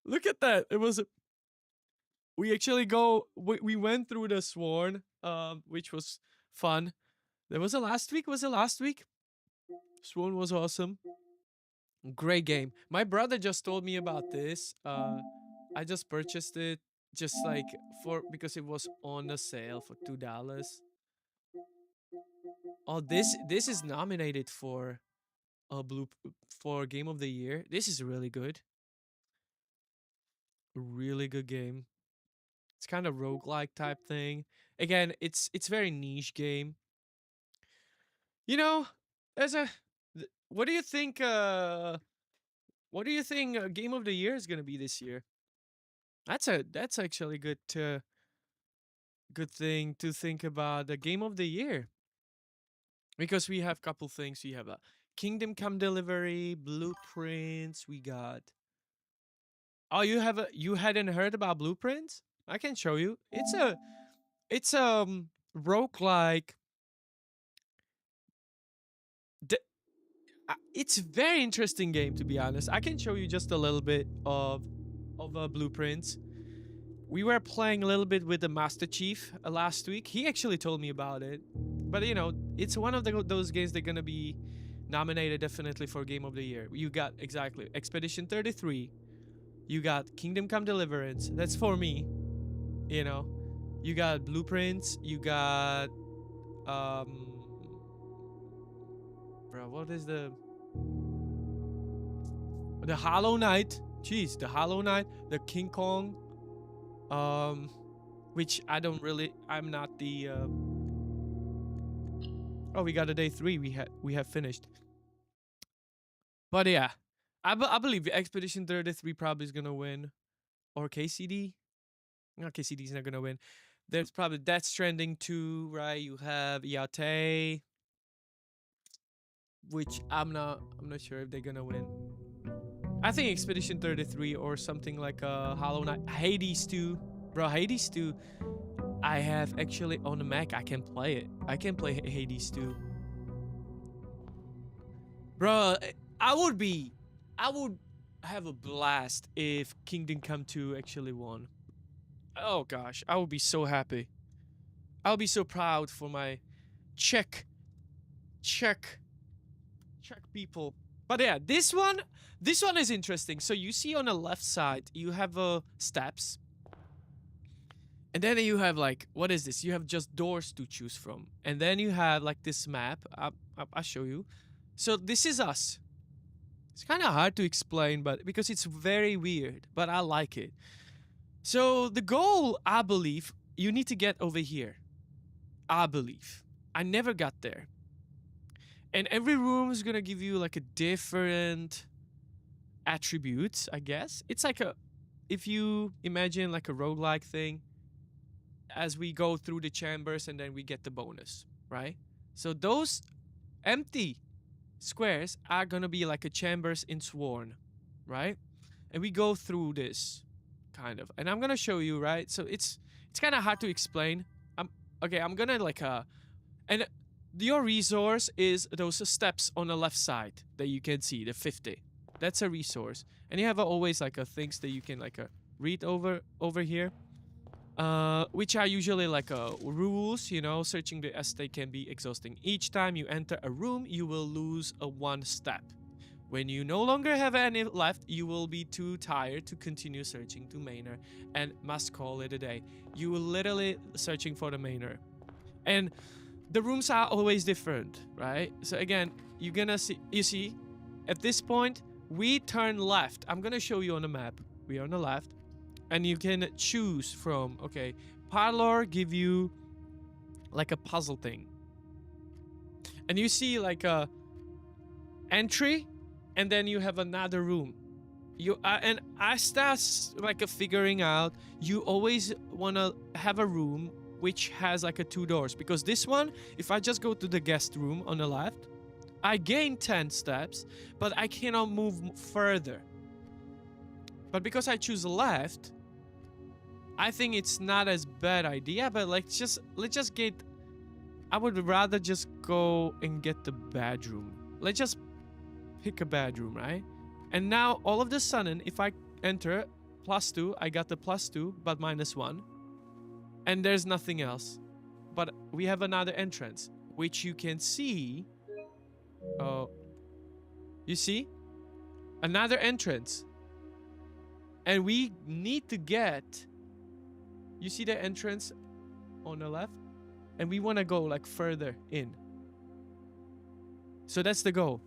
Look at that. It was we actually we went through the Sworn, which was fun. There was a last week. Was it last week? Sworn was awesome. Great game. My brother just told me about this. I just purchased it just like for because it was on a sale for $2. Oh, this is nominated for a blue for game of the year. This is really good. Really good game. It's kind of roguelike type thing. Again, it's very niche game. You know, there's a what do you think game of the year is going to be this year? That's actually good thing to think about the game of the year because we have couple things. We have a Kingdom Come Delivery, Blueprints. We got oh you hadn't heard about Blueprints? I can show you. It's roguelike. It's a very interesting game to be honest. I can show you just a little bit of Blueprints. We were playing a little bit with the Master Chief last week. He actually told me about it. But it's one of those games that are gonna be nominated definitely for Game of the Year. You got exactly Expedition 33. You got Kingdom Come Deliverance. That's for me. You know, you got Blueprints. You got bro, what is the Hollow Knight? Jeez, the Hollow Knight, the King Kong. Which I'm not the oh, we got a day 3 we have finished. But yeah, I believe Expedition 33 probably is gonna win, or KCD. No, KCD's not gonna win. There's probably Death Stranding 2, right? You have Yate, which I'm not sure if they're gonna win. I think Expedition 33 or something like Hollow Knight, Hades 2, bro. Hades 2. I have actually on the Mac. I can play it. I can play Hades 2. Bro, I would have a blast if Kingdom Come 2 actually won. Oh gosh, I would be so happy. I would be so proud for my Czech, Czech, Czech people. But yeah, this one is interesting. So you see on the left side, you have steps. And then you have like, what is this? You have just doors to choose from. And then you have like this map. I'll show you. So this is us. It's kind of hard to explain, but because it's very weird, but I like it. So the goal, I believe, you need to get over here. I believe. I never got there. And every room is gonna give you like a different attributes, I guess. It's like a, if you imagine like a roguelike thing, as we go through the chambers and then we get the bonus, right? So those empty squares are gonna be like a chambers in Sworn, right? And we go through this kind of, and I'm gonna show you, right? So it's kind of hard to explain. I'm gonna like and your resource is those steps on the left side that you can see, the 50. That's a resource, and you have always like a things that you can like read over here. Which are usually like rules, you know, searching the estate can be exhausting. Each time you enter a room, you will lose a 1 step. When you no longer have any left, you will be too tired to continue searching to Manor and must call it a day. You will literally searching for the Manor. And the rooms are always different, right? So again, you're gonna see, you see, at this point, we turn left. I'm gonna show you on the map. We are on the left. And you can choose from, okay, parlor give you like a puzzle thing. And you see like a entry, and then you have another room. And I start like figuring out you always want to have a room which has like 2 doors, because this one, if I just go to the guest room on the left, I gain 10 steps, but I cannot move further. But because I choose left, I think it's not as bad idea, but let's just get, I would rather just go and get the bedroom. Let's just pick a bedroom, right? And now all of a sudden, if I enter +2, I got the +2, but -1. And there's nothing else. But we have another entrance, which you can see. Oh, you see? Another entrance. And we need to get, you see the entrance on the left? And we want to go like further in. So that's the goal.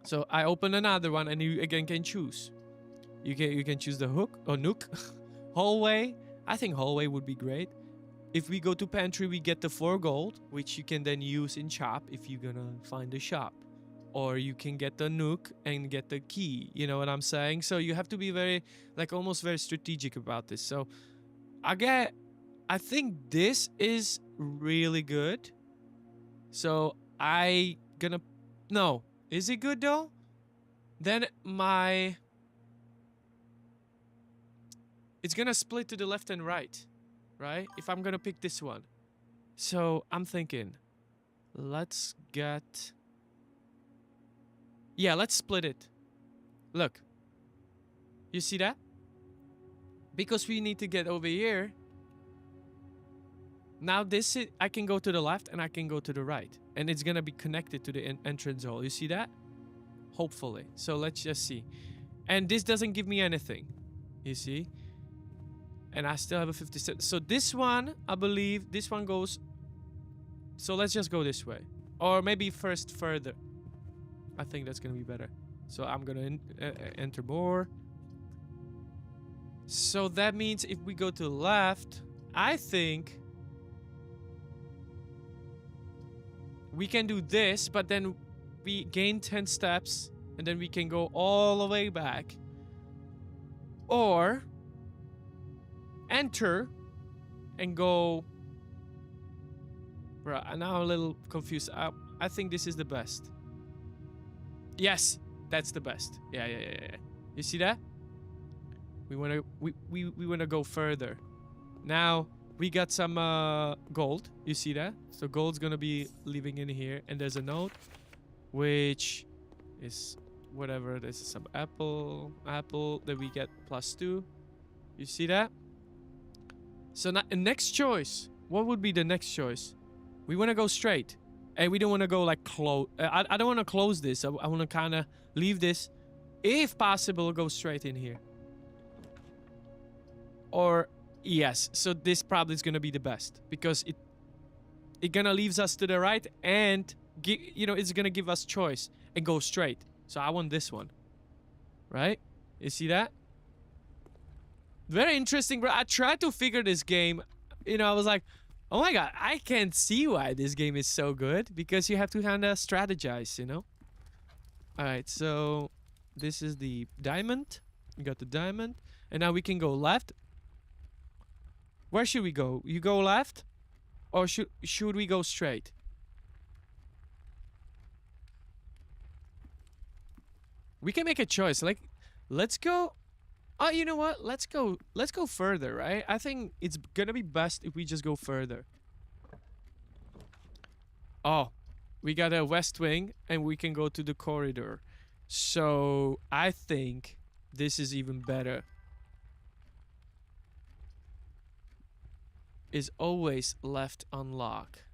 So I open another one, and you again can choose. You can choose the hook or nook. Hallway. I think hallway would be great. If we go to pantry, we get the 4 gold, which you can then use in shop if you're gonna find a shop. Or you can get the nook and get the key. You know what I'm saying? So you have to be very, like almost very strategic about this. So I think this is really good. So no. Is it good though? Then it's gonna split to the left and right, right? If I'm gonna pick this one. So I'm thinking, let's split it. Look. You see that? Because we need to get over here. Now I can go to the left and I can go to the right. And it's gonna be connected to the entrance hall. You see that? Hopefully. So let's just see. And this doesn't give me anything. You see? And I still have a 57. So this one, I believe, this one goes. So let's just go this way. Or maybe first further. I think that's gonna be better. So I'm gonna enter more. So that means if we go to the left, I think we can do this, but then we gain 10 steps, and then we can go all the way back. Or enter and go. Bruh, I'm now a little confused. I think this is the best. Yes, that's the best. Yeah. You see that? We wanna go further. Now we got some gold. You see that? So gold's gonna be living in here, and there's a note, which is whatever. This is some apple that we get +2. You see that? So now next choice. What would be the next choice? We wanna go straight, and we don't wanna go like close. I don't wanna close this. I wanna kind of leave this, if possible, go straight in here. Or yes, so this probably is gonna be the best, because it gonna leaves us to the right, and it's gonna give us choice and go straight. So I want this one. Right? You see that? Very interesting, bro. I tried to figure this game. I was like, oh my god, I can't see why this game is so good. Because you have to kind of strategize, Alright, so this is the diamond. We got the diamond. And now we can go left. Where should we go? You go left? Or should we go straight? We can make a choice. Like, let's go. Oh, you know what? Let's go further, right? I think it's gonna be best if we just go further. Oh, we got a west wing and we can go to the corridor. So I think this is even better. Is always left unlocked.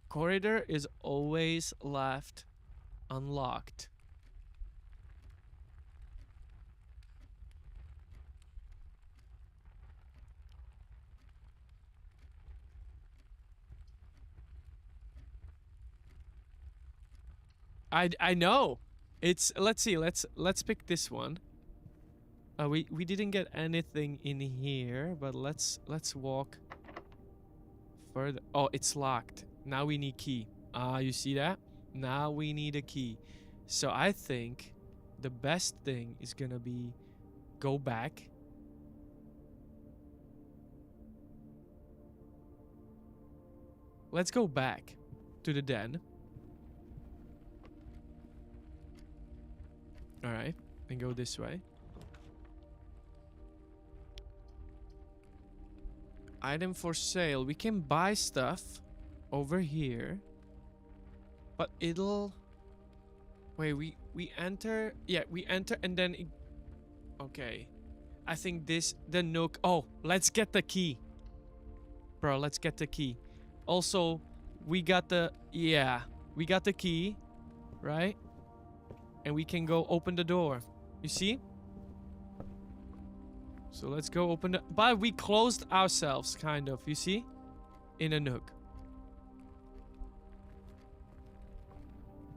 Corridor is always left unlocked. I know. It's let's see. Let's pick this one. We didn't get anything in here, but let's walk further. Oh, it's locked. Now we need key. You see that? Now we need a key. So I think the best thing is gonna be go back. Let's go back to the den. Alright, and go this way. Item for sale. We can buy stuff over here. But it'll... Wait, we enter... Yeah, we enter and then... Okay. I think this... The nook... Oh, let's get the key. Bro, let's get the key. Also, we got the... Yeah, we got the key. Right? And we can go open the door. You see? So let's go open the... But we closed ourselves, kind of. You see? In a nook.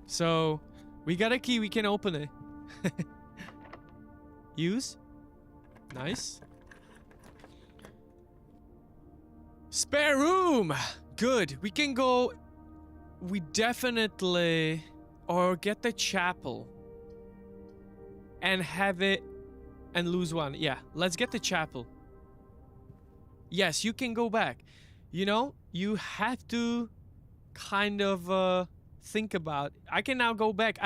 So, we got a key. We can open it. Use. Nice. Spare room! Good. We can go... We definitely... Or get the chapel. And have it and lose one. Yeah, let's get the chapel. Yes, you can go back. You have to kind of think about. I can now go back.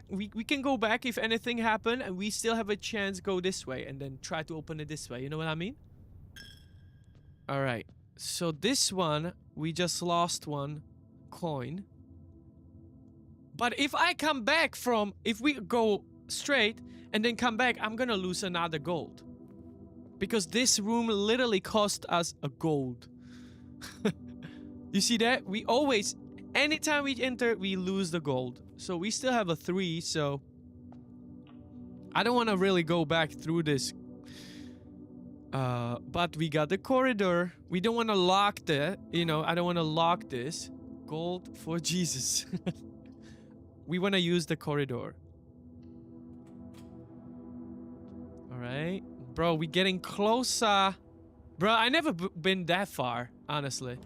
We can go back if anything happened and we still have a chance go this way and then try to open it this way. You know what I mean? All right. So this one, we just lost one coin. But if I come back if we go straight and then come back, I'm gonna lose another gold. Because this room literally cost us a gold. You see that? Anytime we enter, we lose the gold. So we still have a 3, so... I don't want to really go back through this. But we got the corridor. We don't want to lock I don't want to lock this. Gold for Jesus. We want to use the corridor. Alright. Bro, we getting closer. Bro, I never been that far, honestly.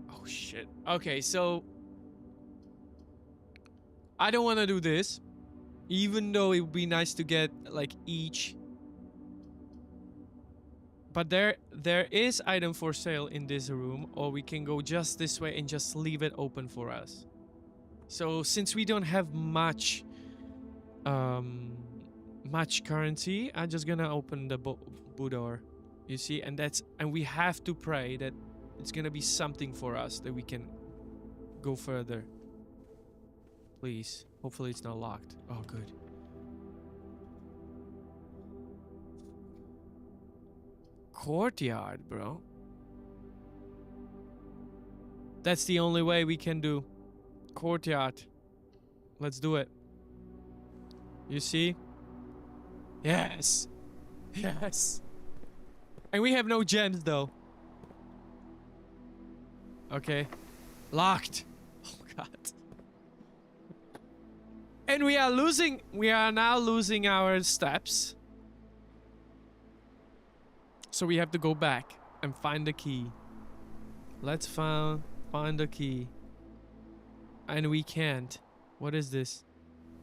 Oh, shit. Okay, so... I don't want to do this. Even though it would be nice to get, like, each. But there is item for sale in this room. Or we can go just this way and just leave it open for us. So since we don't have much currency, I'm just gonna open the door. You see, and we have to pray that it's gonna be something for us that we can go further. Please, hopefully it's not locked. Oh, good. Courtyard, bro. That's the only way we can do. Courtyard. Let's do it. You see? Yes. Yes. And we have no gems though. Okay. Locked. Oh god. And we are now losing our steps. So we have to go back and find the key. Let's find the key. And we can't. What is this?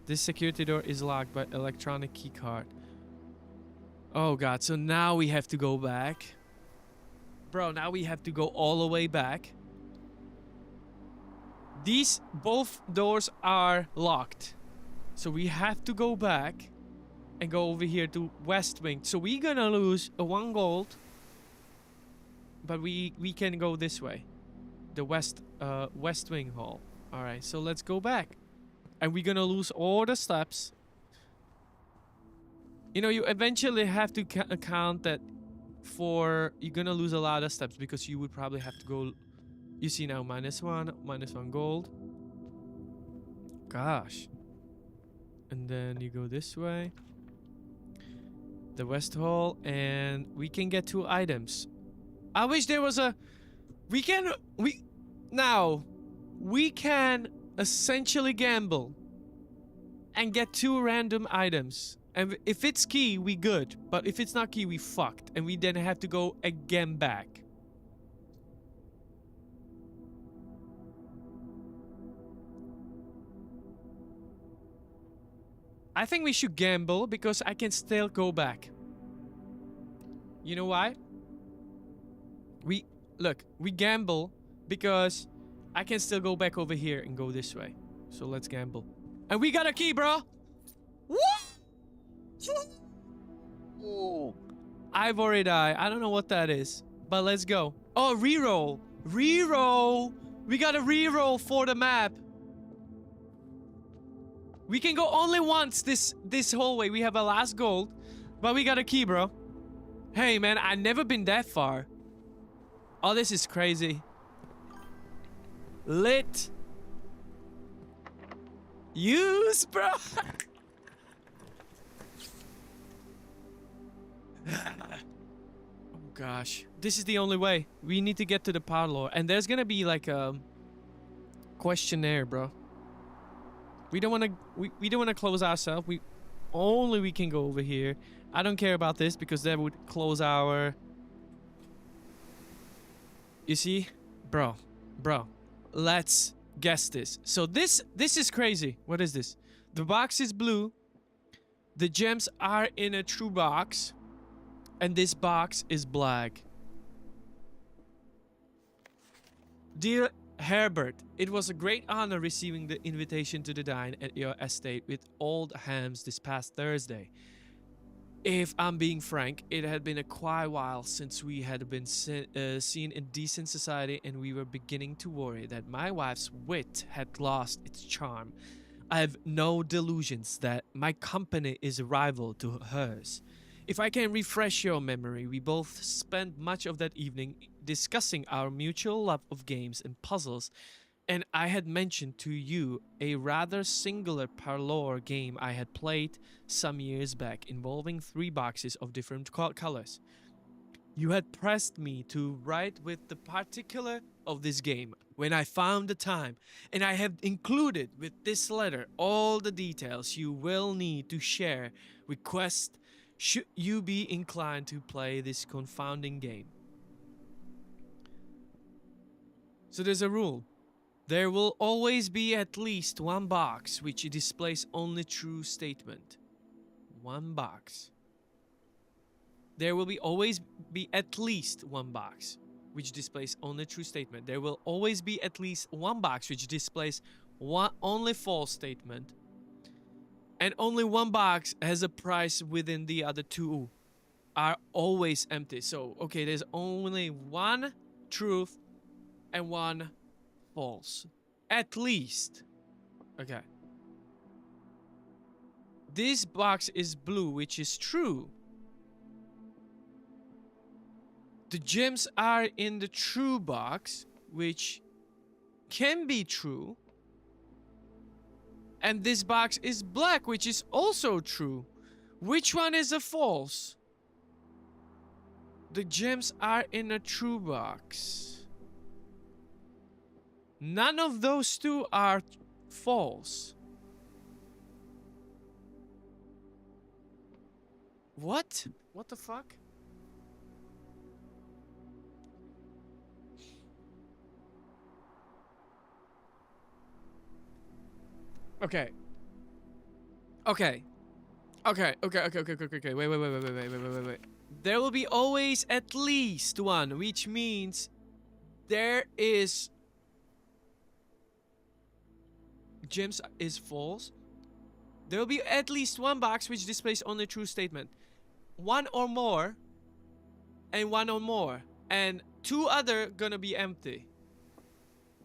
This security door is locked by electronic key card. Oh god, so now we have to go back. Bro, now we have to go all the way back. These both doors are locked. So we have to go back and go over here to West Wing. So we're gonna lose a 1 gold. But we can go this way. The West Wing Hall. Alright, so let's go back. And we're gonna lose all the steps. You know, you eventually have to count that for... You're gonna lose a lot of steps because you would probably have to go... You see now, -1 gold. Gosh. And then you go this way. The West Hall, and we can get 2 items. I wish there was a... We can essentially gamble and get 2 random items. And if it's key, we good. But if it's not key, we fucked. And we then have to go again back. I think we should gamble because I can still go back. You know why? We gamble because I can still go back over here and go this way. So let's gamble. And we got a key, bro. What? I've already died. I don't know what that is, but let's go. Oh, reroll. Reroll. We got a reroll for the map. We can go only once this hallway. We have a last gold, but we got a key, bro. Hey, man, I've never been that far. Oh, this is crazy. Lit. Use, bro. Oh, gosh. This is the only way. We need to get to the parlor. And there's gonna be like a questionnaire, bro. We don't want to close ourselves. We can go over here. I don't care about this because that would close our... You see? Bro. Let's guess this. So this is crazy. What is this? The box is blue. The gems are in a true box. And this box is black. Dear Herbert, it was a great honor receiving the invitation to the dine at your estate with old hams this past Thursday. If I'm being frank, it had been a quite while since we had been seen in decent society, and we were beginning to worry that my wife's wit had lost its charm. I have no delusions that my company is a rival to hers. If I can refresh your memory, we both spent much of that evening discussing our mutual love of games and puzzles, and I had mentioned to you a rather singular parlor game I had played some years back involving 3 boxes of different colors. You had pressed me to write with the particular of this game when I found the time, and I have included with this letter all the details you will need to share with Quest should you be inclined to play this confounding game. So there's a rule. There will always be at least 1 box which displays only true statement. 1 box. There will always be at least 1 box which displays only true statement. There will always be at least 1 box which displays only false statement. And only 1 box has a price within the other 2 are always empty. So, okay, there's only 1 truth and 1 false. At least. Okay. This box is blue, which is true. The gems are in the true box, which can be true. And this box is black, which is also true. Which one is a false? The gems are in a true box. None of those 2 are false. What? What the fuck? Okay. Okay. Okay. Wait. There will be always at least one, which means there is gyms is false. There will be at least one box which displays only true statement. One or more, and one or more. And two other gonna be empty.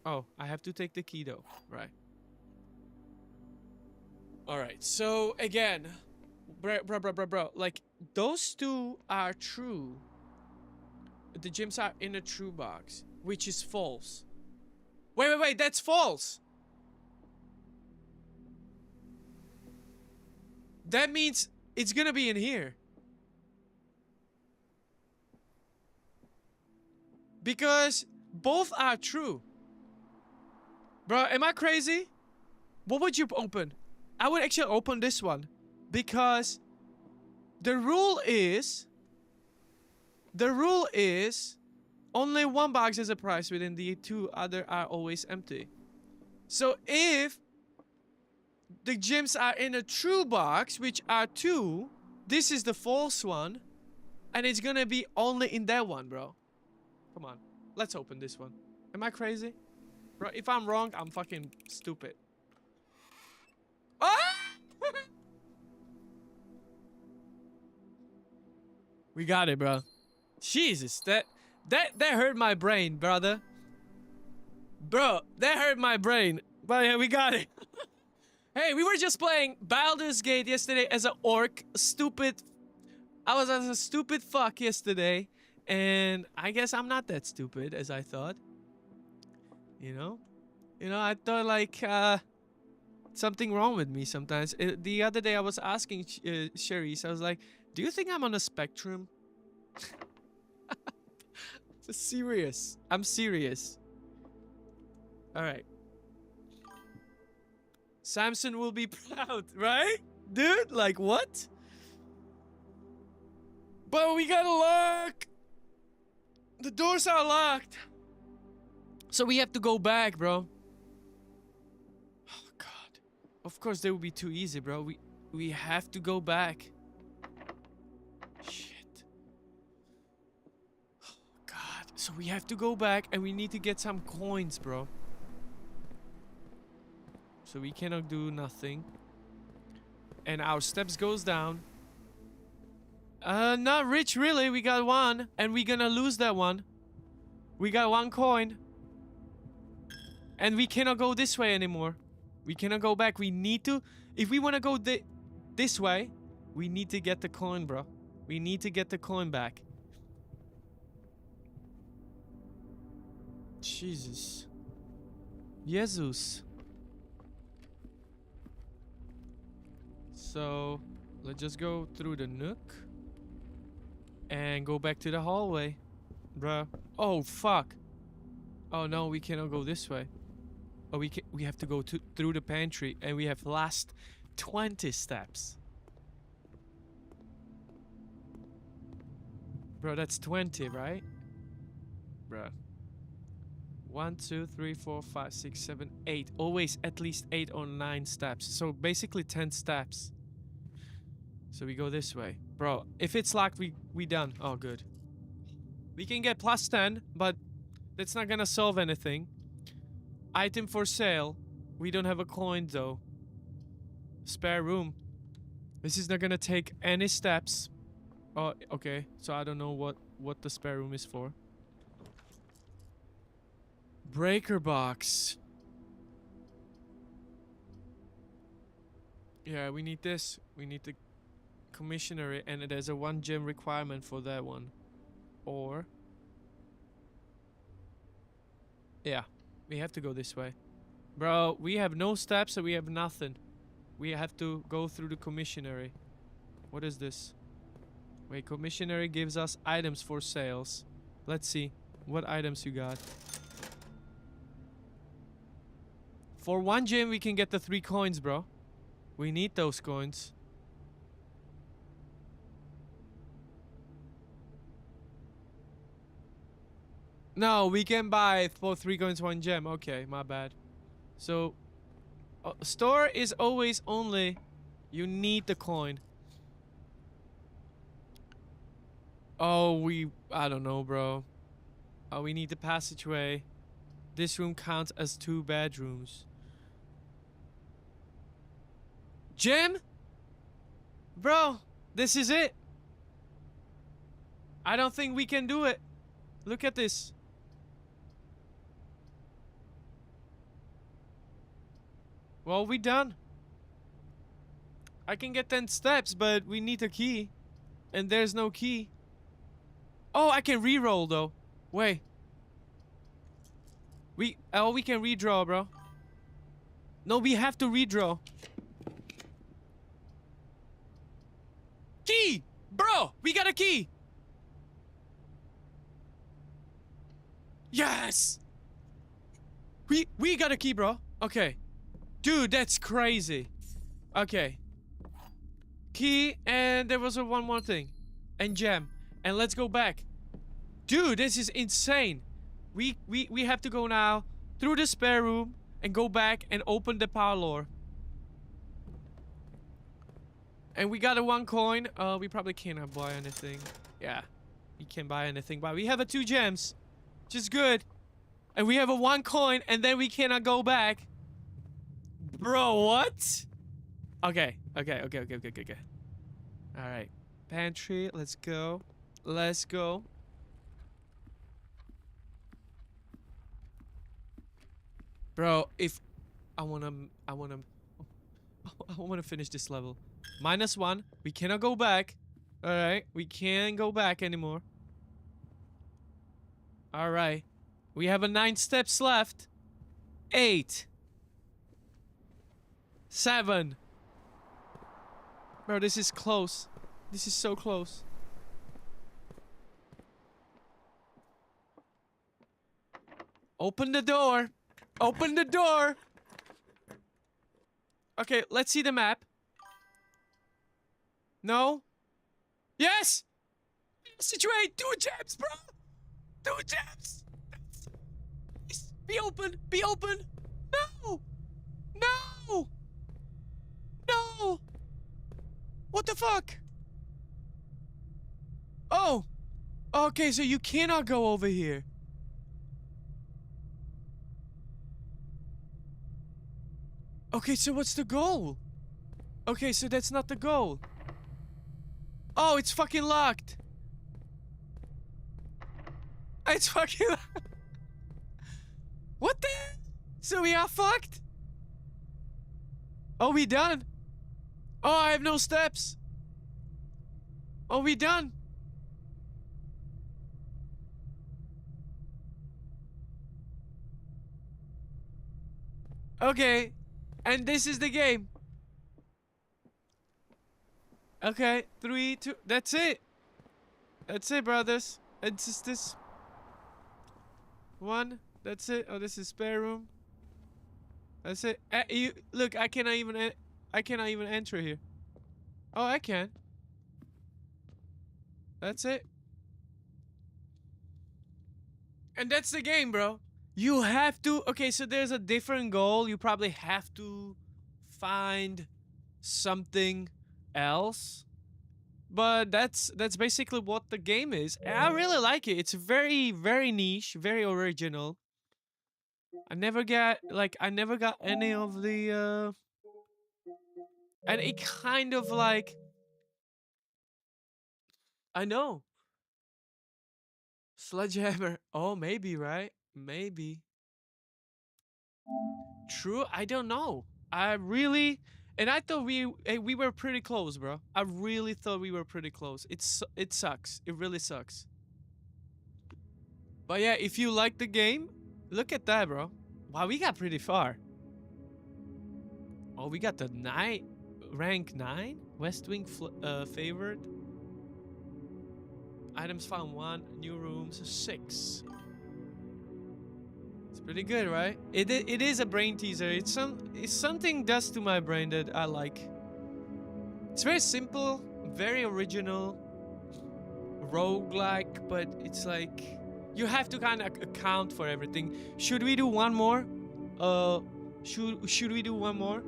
Oh, I have to take the key though. Right. Alright, so again, bro. Like, those two are true. The gyms are in a true box, which is false. Wait, that's false! That means it's gonna be in here. Because both are true. Bro, am I crazy? What would you open? I would actually open this one. Because the rule is only one box has a price within the two other are always empty. So if the gyms are in a true box, which are two, this is the false one, and it's gonna be only in that one, bro. Come on, let's open this one. Am I crazy? Bro, if I'm wrong, I'm fucking stupid. Ah! We got it, bro. Jesus, that hurt my brain, brother. Bro, that hurt my brain. But yeah, we got it. Hey, we were just playing Baldur's Gate yesterday as an orc. I was as a stupid fuck yesterday. And I guess I'm not that stupid as I thought. You know? I thought like, something wrong with me sometimes. The other day I was asking Cherise, I was like, do you think I'm on a spectrum? Serious. I'm serious. Alright. Samson will be proud, right? Dude, like what? But we gotta lock. The doors are locked. So we have to go back, bro. Oh, God. Of course, they would be too easy, bro. We have to go back. Shit. Oh, God. So we have to go back and we need to get some coins, bro. So we cannot do nothing. And our steps goes down. Not rich, really. We got one. And we're gonna lose that one. We got one coin. And we cannot go this way anymore. We cannot go back. We need to... If we want to go this way, we need to get the coin, bro. We need to get the coin back. Jesus. Jesus. So, let's just go through the nook. And go back to the hallway. Bruh. Oh, fuck. Oh, no, we cannot go this way. Oh, we have to go through the pantry. And we have last 20 steps. Bro, that's 20, right? Bruh. 1, 2, 3, 4, 5, 6, 7, 8. Always at least 8 or 9 steps. So basically 10 steps. So we go this way. Bro, if it's locked, we done. Oh, good. We can get plus 10, but that's not gonna solve anything. Item for sale. We don't have a coin, though. Spare room. This is not gonna take any steps. Oh, okay. So I don't know what the spare room is for. Breaker box. Yeah, we need this. We need the commissioner, and there's a 1 gem requirement for that one. Or... yeah, we have to go this way. Bro, we have no steps, so we have nothing. We have to go through the commissionary. What is this? Wait, commissionary gives us items for sales. Let's see. What items you got? For 1 gem, we can get the 3 coins, bro. We need those coins. No, we can buy for 3 coins 1 gem. Okay, my bad. So, store is always only you need the coin. Oh, I don't know, bro. Oh, we need the passageway. This room counts as 2 bedrooms. Gem? Bro, this is it. I don't think we can do it. Look at this. Well, we done. I can get 10 steps, but we need a key. And there's no key. Oh, I can re-roll though. Wait. We can redraw, bro. No, we have to redraw. Key! Bro, we got a key! Yes! We got a key, bro. Okay. Dude, that's crazy. Okay. Key, and there was one more thing. And gem. And let's go back. Dude, this is insane. We have to go now through the spare room and go back and open the parlor. And we got a 1 coin. We probably cannot buy anything. Yeah. We can't buy anything, but we have a 2 gems. Which is good. And we have a 1 coin, and then we cannot go back. Bro, what? Okay. Alright. Pantry, let's go. Let's go. Bro, if I wanna finish this level. -1. We cannot go back. Alright. We can't go back anymore. Alright. We have a 9 steps left. 8. 7. Bro, this is close. This is so close. Open the door. Open the door. Okay, let's see the map. No? Yes! Situate! 2 gems, bro! 2 gems! Be open! Be open! No! No! No! What the fuck? Oh! Okay, so you cannot go over here. Okay, so what's the goal? Okay, so that's not the goal. Oh, it's fucking locked. It's fucking locked. What the? So we are fucked? Oh, we done? Oh, I have no steps. Oh, we done? Okay. And this is the game. Okay, 3, 2. That's it. That's it, brothers and sisters. 1. That's it. Oh, this is spare room. That's it. Look, I cannot even enter here. Oh, I can. That's it. And that's the game, bro. You have to. Okay, so there's a different goal. You probably have to find something else. But that's basically what the game is. And I really like it. It's very, very niche, very original. I never got any of the and it kind of like, I know. Sledgehammer. Oh, maybe, right? Maybe. True, I don't know. I really, and I thought we were pretty close, bro. I really thought we were pretty close. It sucks. It really sucks. But yeah, if you like the game, look at that, bro. Wow, we got pretty far. Oh, we got the rank 9? West Wing favored. Items found 1, new rooms 6. It's pretty good, right? It is a brain teaser. It's something does to my brain that I like. It's very simple, very original, roguelike, but it's like You have to kind of account for everything. Should we do one more? Should we do one more?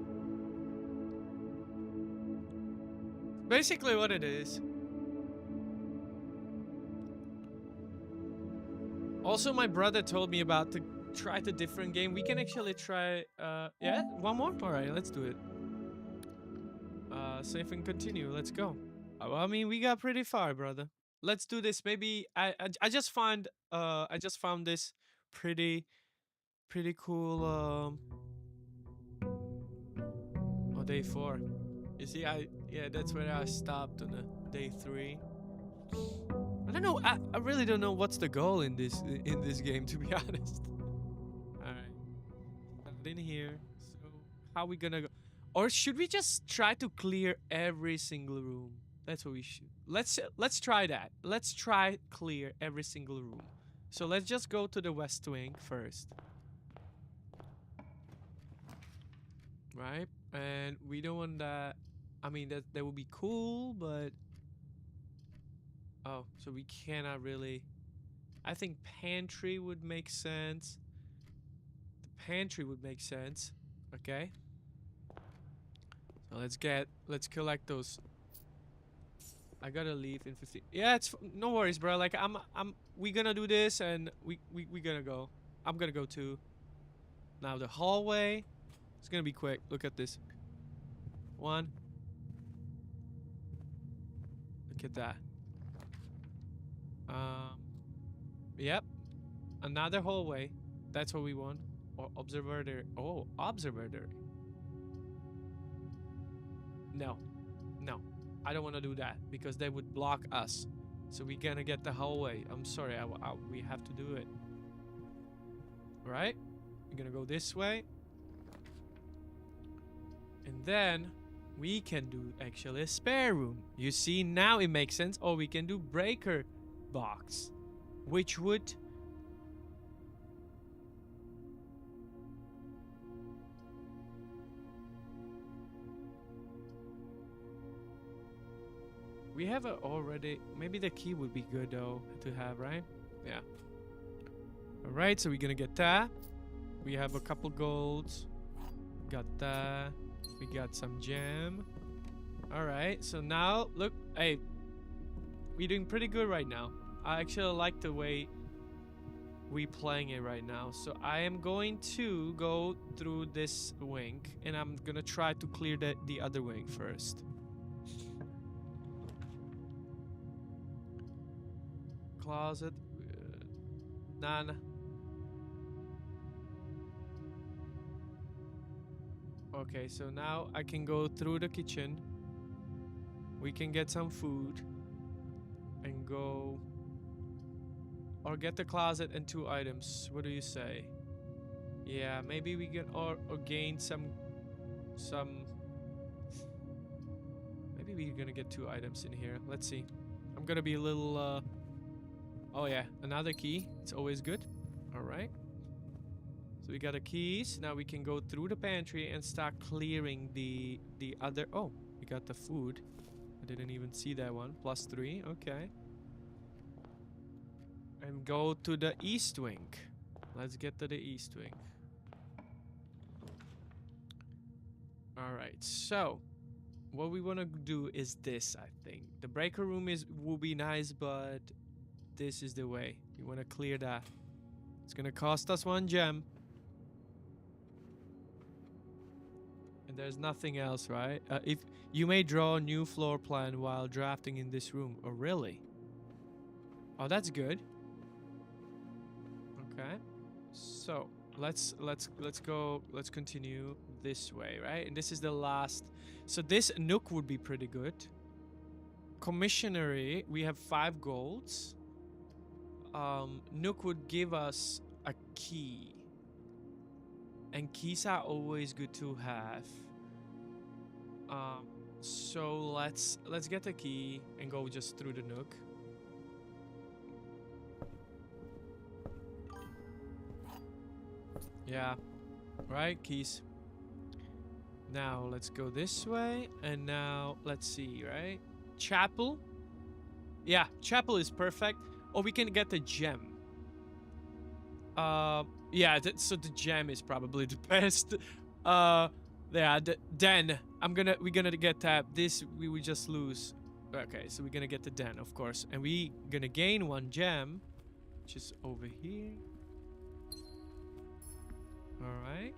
Basically what it is. Also, my brother told me about to try the different game. We can actually try, yeah, one more? All right, let's do it. Save and continue. Let's go. Well, I mean, we got pretty far, brother. Let's do this. Maybe I just found this pretty cool. Oh, day 4. You see, yeah, that's where I stopped on the day 3. I don't know. I really don't know what's the goal in this game, to be honest. All right, not in here. So how we gonna go? Or should we just try to clear every single room? That's what we should. Let's try that. Let's try clear every single room. So let's just go to the west wing first. Right? And we don't want that. I mean, that would be cool, but oh, so we cannot really. I think pantry would make sense. The pantry would make sense. Okay. So let's collect those. I gotta leave in 15. Yeah, it's no worries, bro. Like we gonna do this and we gonna go. I'm gonna go too. Now the hallway. It's gonna be quick. Look at this. 1. Look at that. Yep. Another hallway. That's what we want. Or observatory. Oh, observatory. No. No. I don't want to do that because they would block us. So we're gonna get the hallway. I'm sorry. We have to do it. Right? We're gonna go this way. And then we can do actually a spare room. You see, now it makes sense. Or we can do breaker box, which would we have already. Maybe the key would be good though to have, right? Yeah. All right, so we're gonna get that. We have a couple golds. Got that. We got some gem. All right, so now look. Hey, we're doing pretty good right now. I actually like the way we playing it right now. So I am going to go through this wing, and I'm gonna try to clear the other wing first. Closet. None. Okay, so now I can go through the kitchen. We can get some food and go, or get the closet and 2 items. What do you say? Yeah, maybe we can or gain some. Maybe we're gonna get 2 items in here. Let's see. I'm gonna be a little. Oh yeah, another key. It's always good. All right. So we got the keys. Now we can go through the pantry and start clearing the other. Oh, we got the food. I didn't even see that one. +3. Okay. And go to the east wing. Let's get to the east wing. All right. So what we want to do is this, I think. The breaker room will be nice, but this is the way. We want to clear that. It's going to cost us 1 gem. And there's nothing else, right? If you may draw a new floor plan while drafting in this room. Oh, really? Oh, that's good. Okay. So let's go. Let's continue this way, right? And this is the last. So this nook would be pretty good. Commissionery. We have 5 golds. Nook would give us a key. And keys are always good to have. So let's get the key and go just through the nook. Yeah. Right, keys. Now let's go this way, and now let's see, right? Chapel. Yeah, chapel is perfect. Or we can get the gem. Yeah, so the gem is probably the best. Yeah, den. We're gonna get tapped. This we will just lose. Okay, so we're gonna get the den, of course, and we gonna gain 1 gem, which is over here. All right,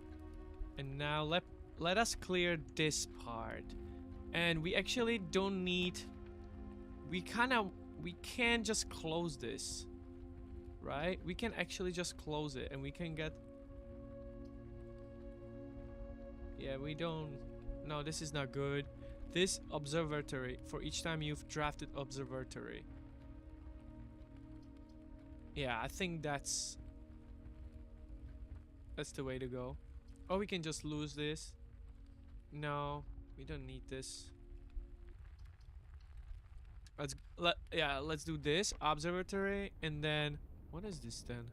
and now let us clear this part, and we actually don't need. We can just close this, right? We can actually just close it, and we can get. Yeah, we don't. No, this is not good. This observatory, for each time you've drafted observatory. Yeah, I think that's the way to go. Or we can just lose this. No, we don't need this. Let's do this observatory, and then what is this then?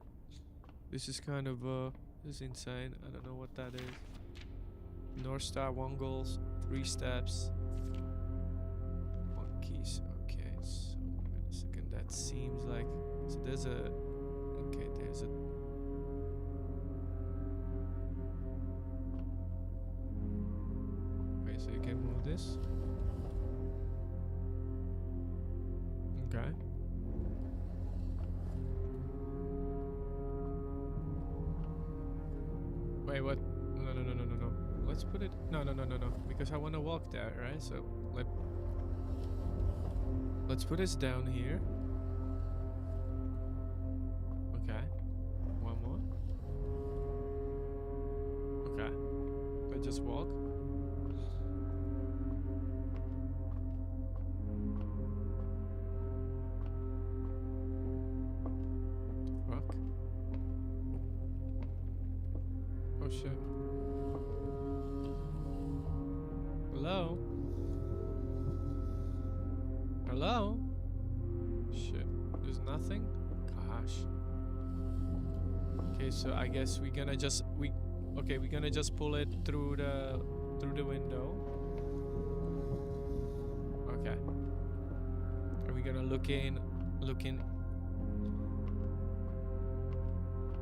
This is kind of this is insane. I don't know what that is. North Star, 1 goals, 3 steps, 1 keys. Okay, so wait a second. That seems like so. There's a there's a. Okay, so you can move this. Okay. Wait, what? No. Let's put it. No. Because I want to walk there, right? So let's put this down here. Okay. 1 more. Okay. Let's just walk. Fuck. Oh shit. Hello? Hello? Shit. There's nothing? Gosh. Okay, so I guess we're gonna just we're gonna just pull it through the window. Okay. Are we gonna look in?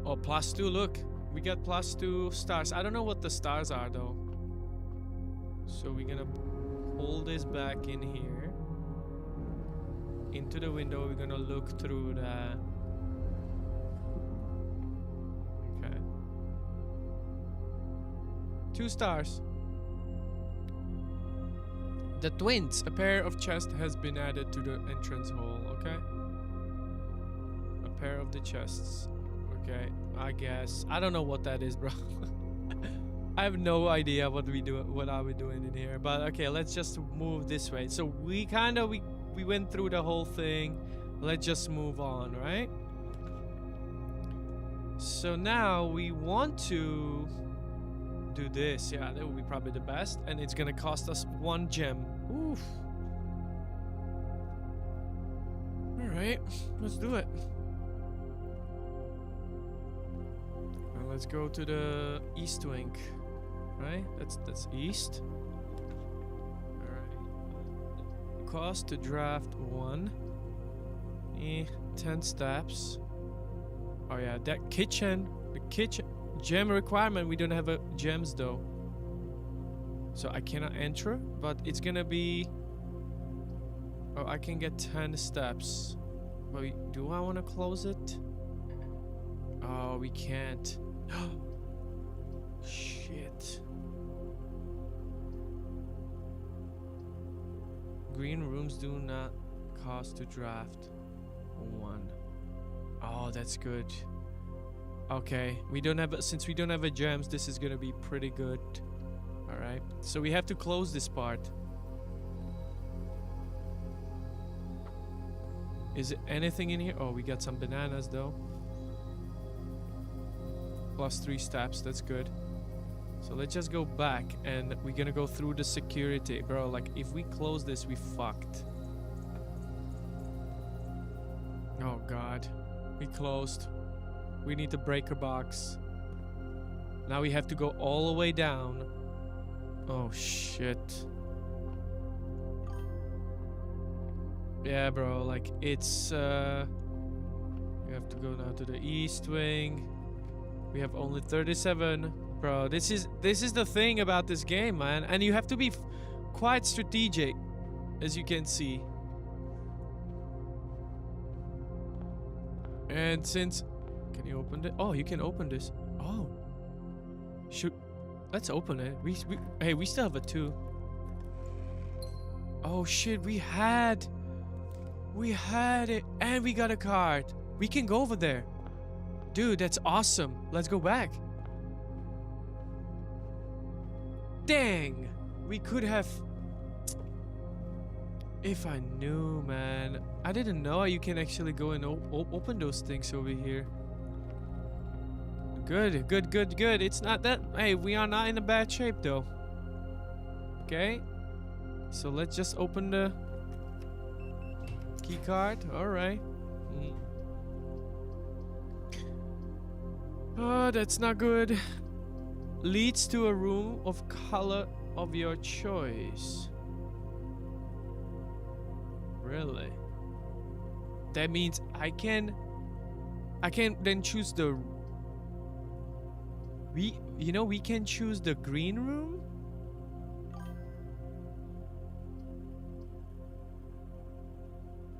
Oh, +2, look. We got +2 stars. I don't know what the stars are though. So we're gonna pull this back in here. Into the window, we're gonna look through the. Okay. 2 stars. The twins. A pair of chests has been added to the entrance hole. Okay. A pair of the chests. Okay. I guess. I don't know what that is, bro. I have no idea what are we doing in here. But okay, let's just move this way. So we went through the whole thing. Let's just move on, right? So now we want to do this. Yeah, that would be probably the best. And it's gonna cost us 1 gem. Oof. Alright, let's do it. And let's go to the east wing. Right? That's east. Alright. Cost to draft 1. 10 steps. Oh yeah, that kitchen. The kitchen gem requirement. We don't have gems though. So I cannot enter, but it's gonna be. Oh, I can get 10 steps. But do I want to close it? Oh, we can't. Shit. Green rooms do not cost to draft 1. Oh, that's good. Okay, since we don't have a gems, this is gonna be pretty good. All right, so we have to close this part. Is it anything in here? Oh, we got some bananas though. +3 steps, that's good. So let's just go back and we're gonna go through the security. Bro, like if we close this, we fucked. Oh god, we closed. We need the breaker box. Now we have to go all the way down. Oh shit. Yeah, bro, like it's we have to go now to the east wing. We have only 37. Bro, this is the thing about this game, man. And you have to be quite strategic, as you can see. And since... Can you open it? Oh, you can open this. Oh. Shoot. Let's open it. Hey, we still have a 2. Oh, shit. We had it. And we got a card. We can go over there. Dude, that's awesome. Let's go back. Dang. We could have... If I knew, man. I didn't know you can actually go and open those things over here. Good, good, good, good. It's not that... Hey, we are not in a bad shape, though. Okay. So let's just open the key card. Alright. Oh, that's not good. Leads to a room of color of your choice. Really? That means I can then choose the... we can choose the green room?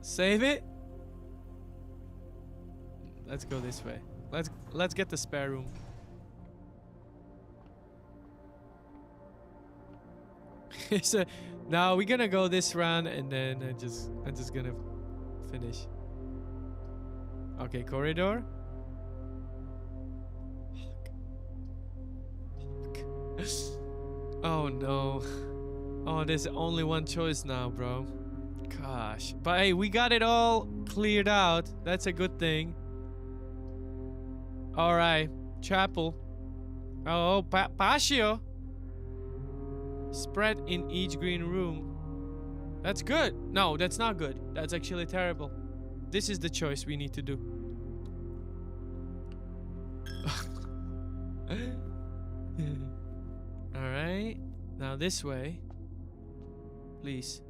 Save it? Let's go this way. Let's get the spare room. So now we're gonna go this round and then I'm just gonna finish. Okay, corridor. Fuck. Oh no. Oh, there's only one choice now, bro. Gosh. But hey, we got it all cleared out. That's a good thing. Alright. Chapel. Oh, patio. Spread in each green room. That's good. No, that's not good. That's actually terrible. This is the choice we need to do. Alright. Now this way. Please.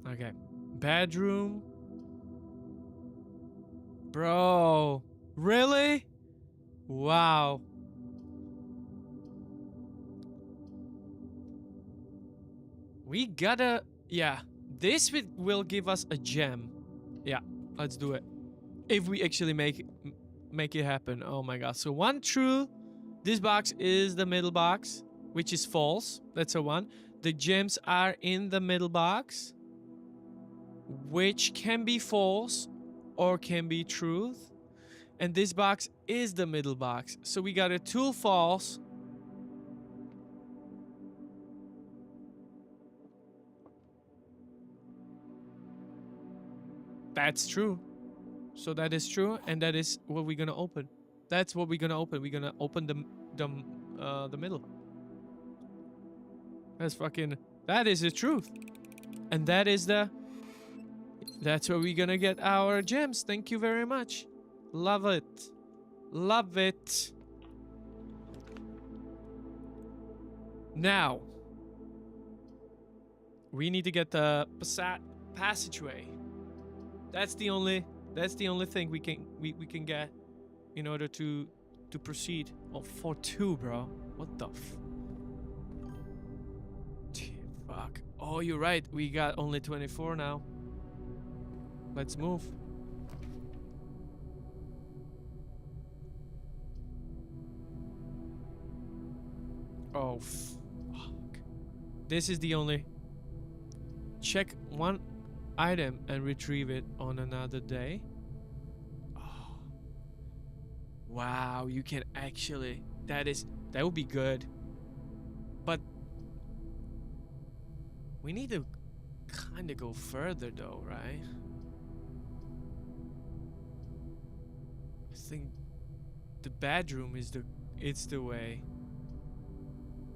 Okay. Bedroom. Bro. Really? Wow. We gotta... Yeah. This will give us a gem. Yeah. Let's do it. If we actually make it happen. Oh my god. So 1 true. This box is the middle box, which is false. That's a 1. The gems are in the middle box, which can be false or can be truth. And this box is the middle box. So we got a 2 false. That's true. So that is true, and that is what we're gonna open. That's what we're gonna open. We're gonna open the middle. That's fucking... That is the truth. And that is the... That's where we're gonna get our gems. Thank you very much. Love it. Love it. Now, we need to get the passageway. That's the only thing we can get in order to proceed. Oh, for 2, bro. What the fuck? Oh, you're right. We got only 24 now. Let's move. Oh, fuck. This is the only... Check 1 item and retrieve it on another day. Oh. Wow, you can actually... That would be good. But... We need to kind of go further though, right? I think the bedroom is the way.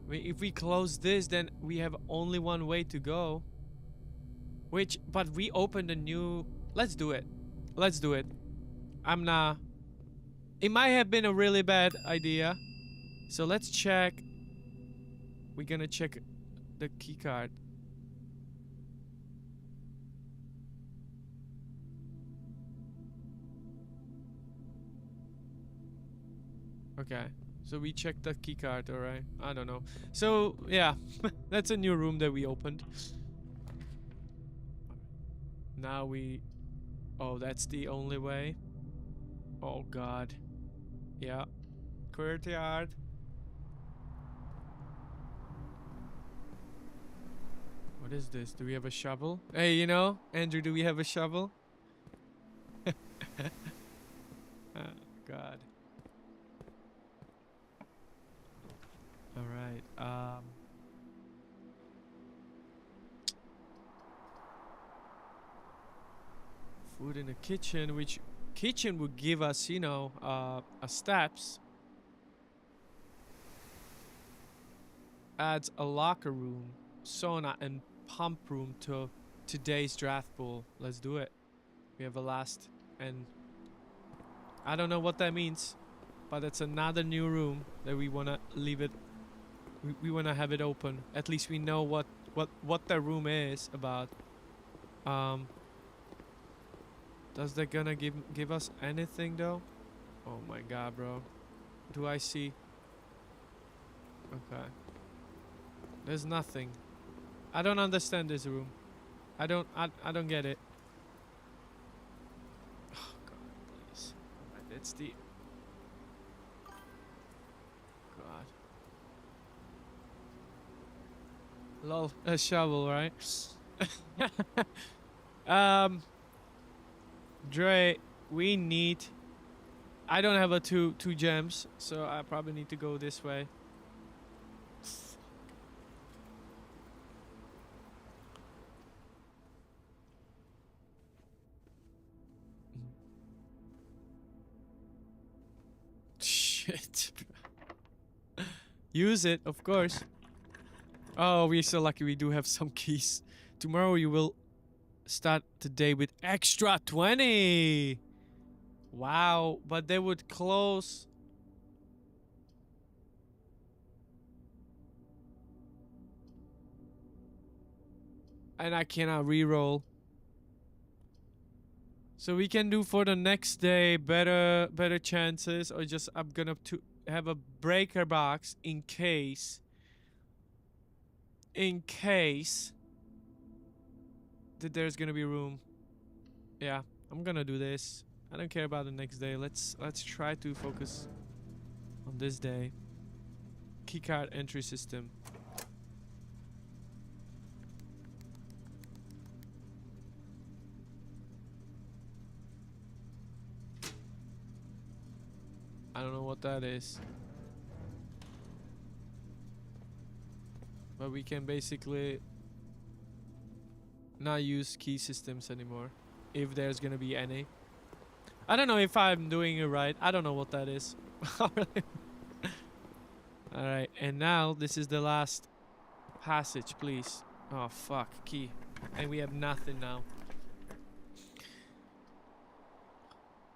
I mean, if we close this, then we have only one way to go. But we opened a new... Let's do it. Let's do it. I'm not... It might have been a really bad idea. So let's check. We're gonna check the key card. Okay. So we checked the key card, alright. I don't know. So yeah, that's a new room that we opened. Now we... Oh, that's the only way. Oh god. Yeah. Courtyard. What is this? Do we have a shovel? Hey, you know, Andrew, do we have a shovel? Oh god. Alright. Food in the kitchen, which kitchen would give us, you know, a steps. Adds a locker room, sauna, and pump room to today's draft pool. Let's do it. We have a last, and I don't know what that means, but it's another new room that we wanna leave it. We wanna have it open. At least we know what the room is about. Does that gonna give us anything though? Oh my god, bro. Do I see? Okay. There's nothing. I don't understand this room. I don't get it. Oh god, please. Alright, it's the... God. Lol, a shovel, right? Dre, we need... I don't have a two gems, so I probably need to go this way. Shit. Use it, of course. Oh, we're so lucky we do have some keys. Tomorrow you will start the day with extra 20. Wow, but they would close. And I cannot reroll. So we can do for the next day better chances, or just I'm gonna to have a breaker box in case that there's gonna be room. Yeah, I'm gonna do this. I don't care about the next day. Let's try to focus on this day. Keycard entry system. I don't know what that is. But we can basically not use key systems anymore. If there's gonna be any. I don't know if I'm doing it right. I don't know what that is. Alright, and now this is the last passage, please. Oh fuck, key. And we have nothing now.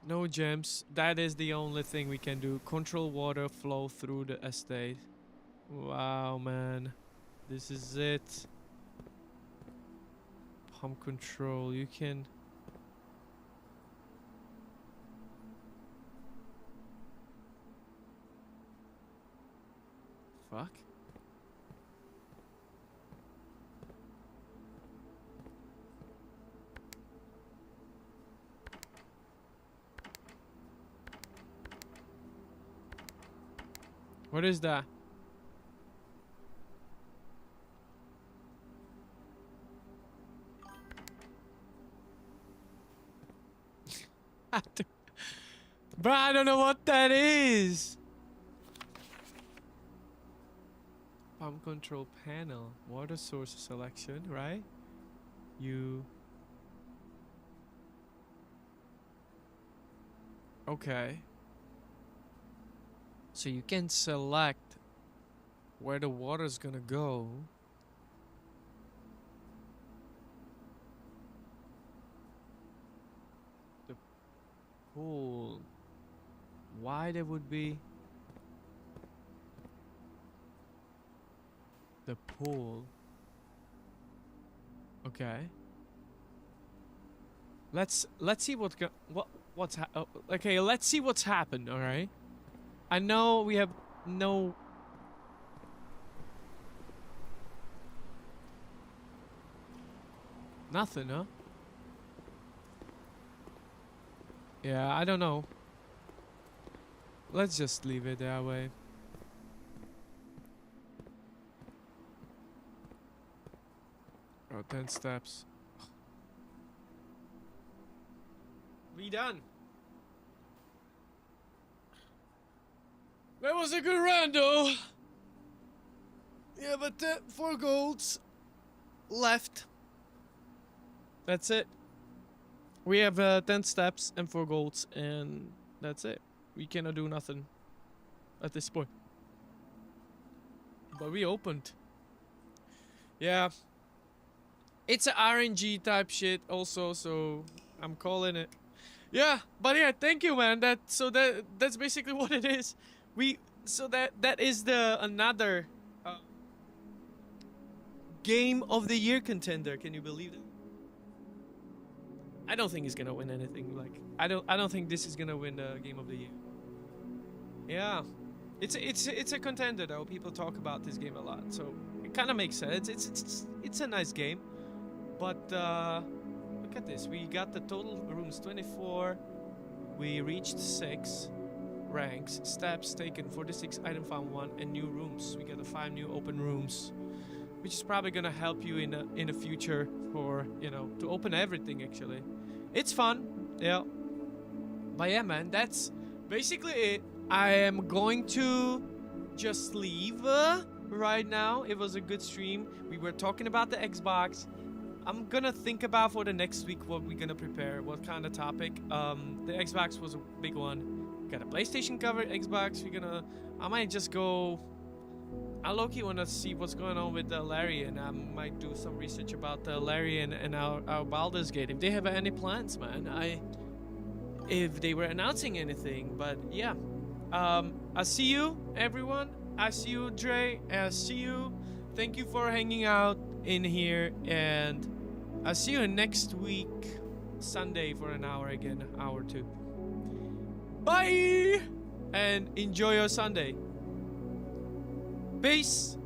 No gems. That is the only thing we can do. Control water flow through the estate. Wow, man. This is it. Pump control. You can... Fuck. What is that? Bro, I don't know what that is. Pump control panel. Water source selection, right? You... Okay. So you can select where the water's gonna go. The pool. Why there would be the pool? Okay. Let's see what's okay, let's see what's happened, all right? I know we have no... Nothing, huh? Yeah, I don't know. Let's just leave it that way. Oh, 10 steps. We done. That was a good rando. Yeah, but 4 golds left. That's it. We have 10 steps and 4 golds, and that's it. We cannot do nothing at this point. But we opened. Yeah. It's a RNG type shit also, so I'm calling it. Yeah, but yeah, thank you, man. That's basically what it is. That is the another game of the year contender. Can you believe that? I don't think he's gonna win anything. Like I don't think this is gonna win the game of the year. Yeah, it's a contender though. People talk about this game a lot, so it kind of makes sense. It's a nice game, but look at this. We got the total rooms 24. We reached 6 ranks, steps taken 46, item found 1, and new rooms. We got 5 new open rooms, which is probably gonna help you in the future for, you know, to open everything. Actually, it's fun. Yeah, but yeah, man, that's basically it. I am going to just leave right now. It was a good stream. We were talking about the Xbox. I'm gonna think about for the next week what we're gonna prepare, what kind of topic. The Xbox was a big one. Got a PlayStation cover, Xbox. I might just go. I low-key want to see what's going on with Larian. I might do some research about Larian and our Baldur's Gate. If they have any plans, man. If they were announcing anything. But yeah. I see you, everyone. I see you, Dre. I see you. Thank you for hanging out in here. And I'll see you next week, Sunday, for an hour again. Hour 2. Bye! And enjoy your Sunday. Peace.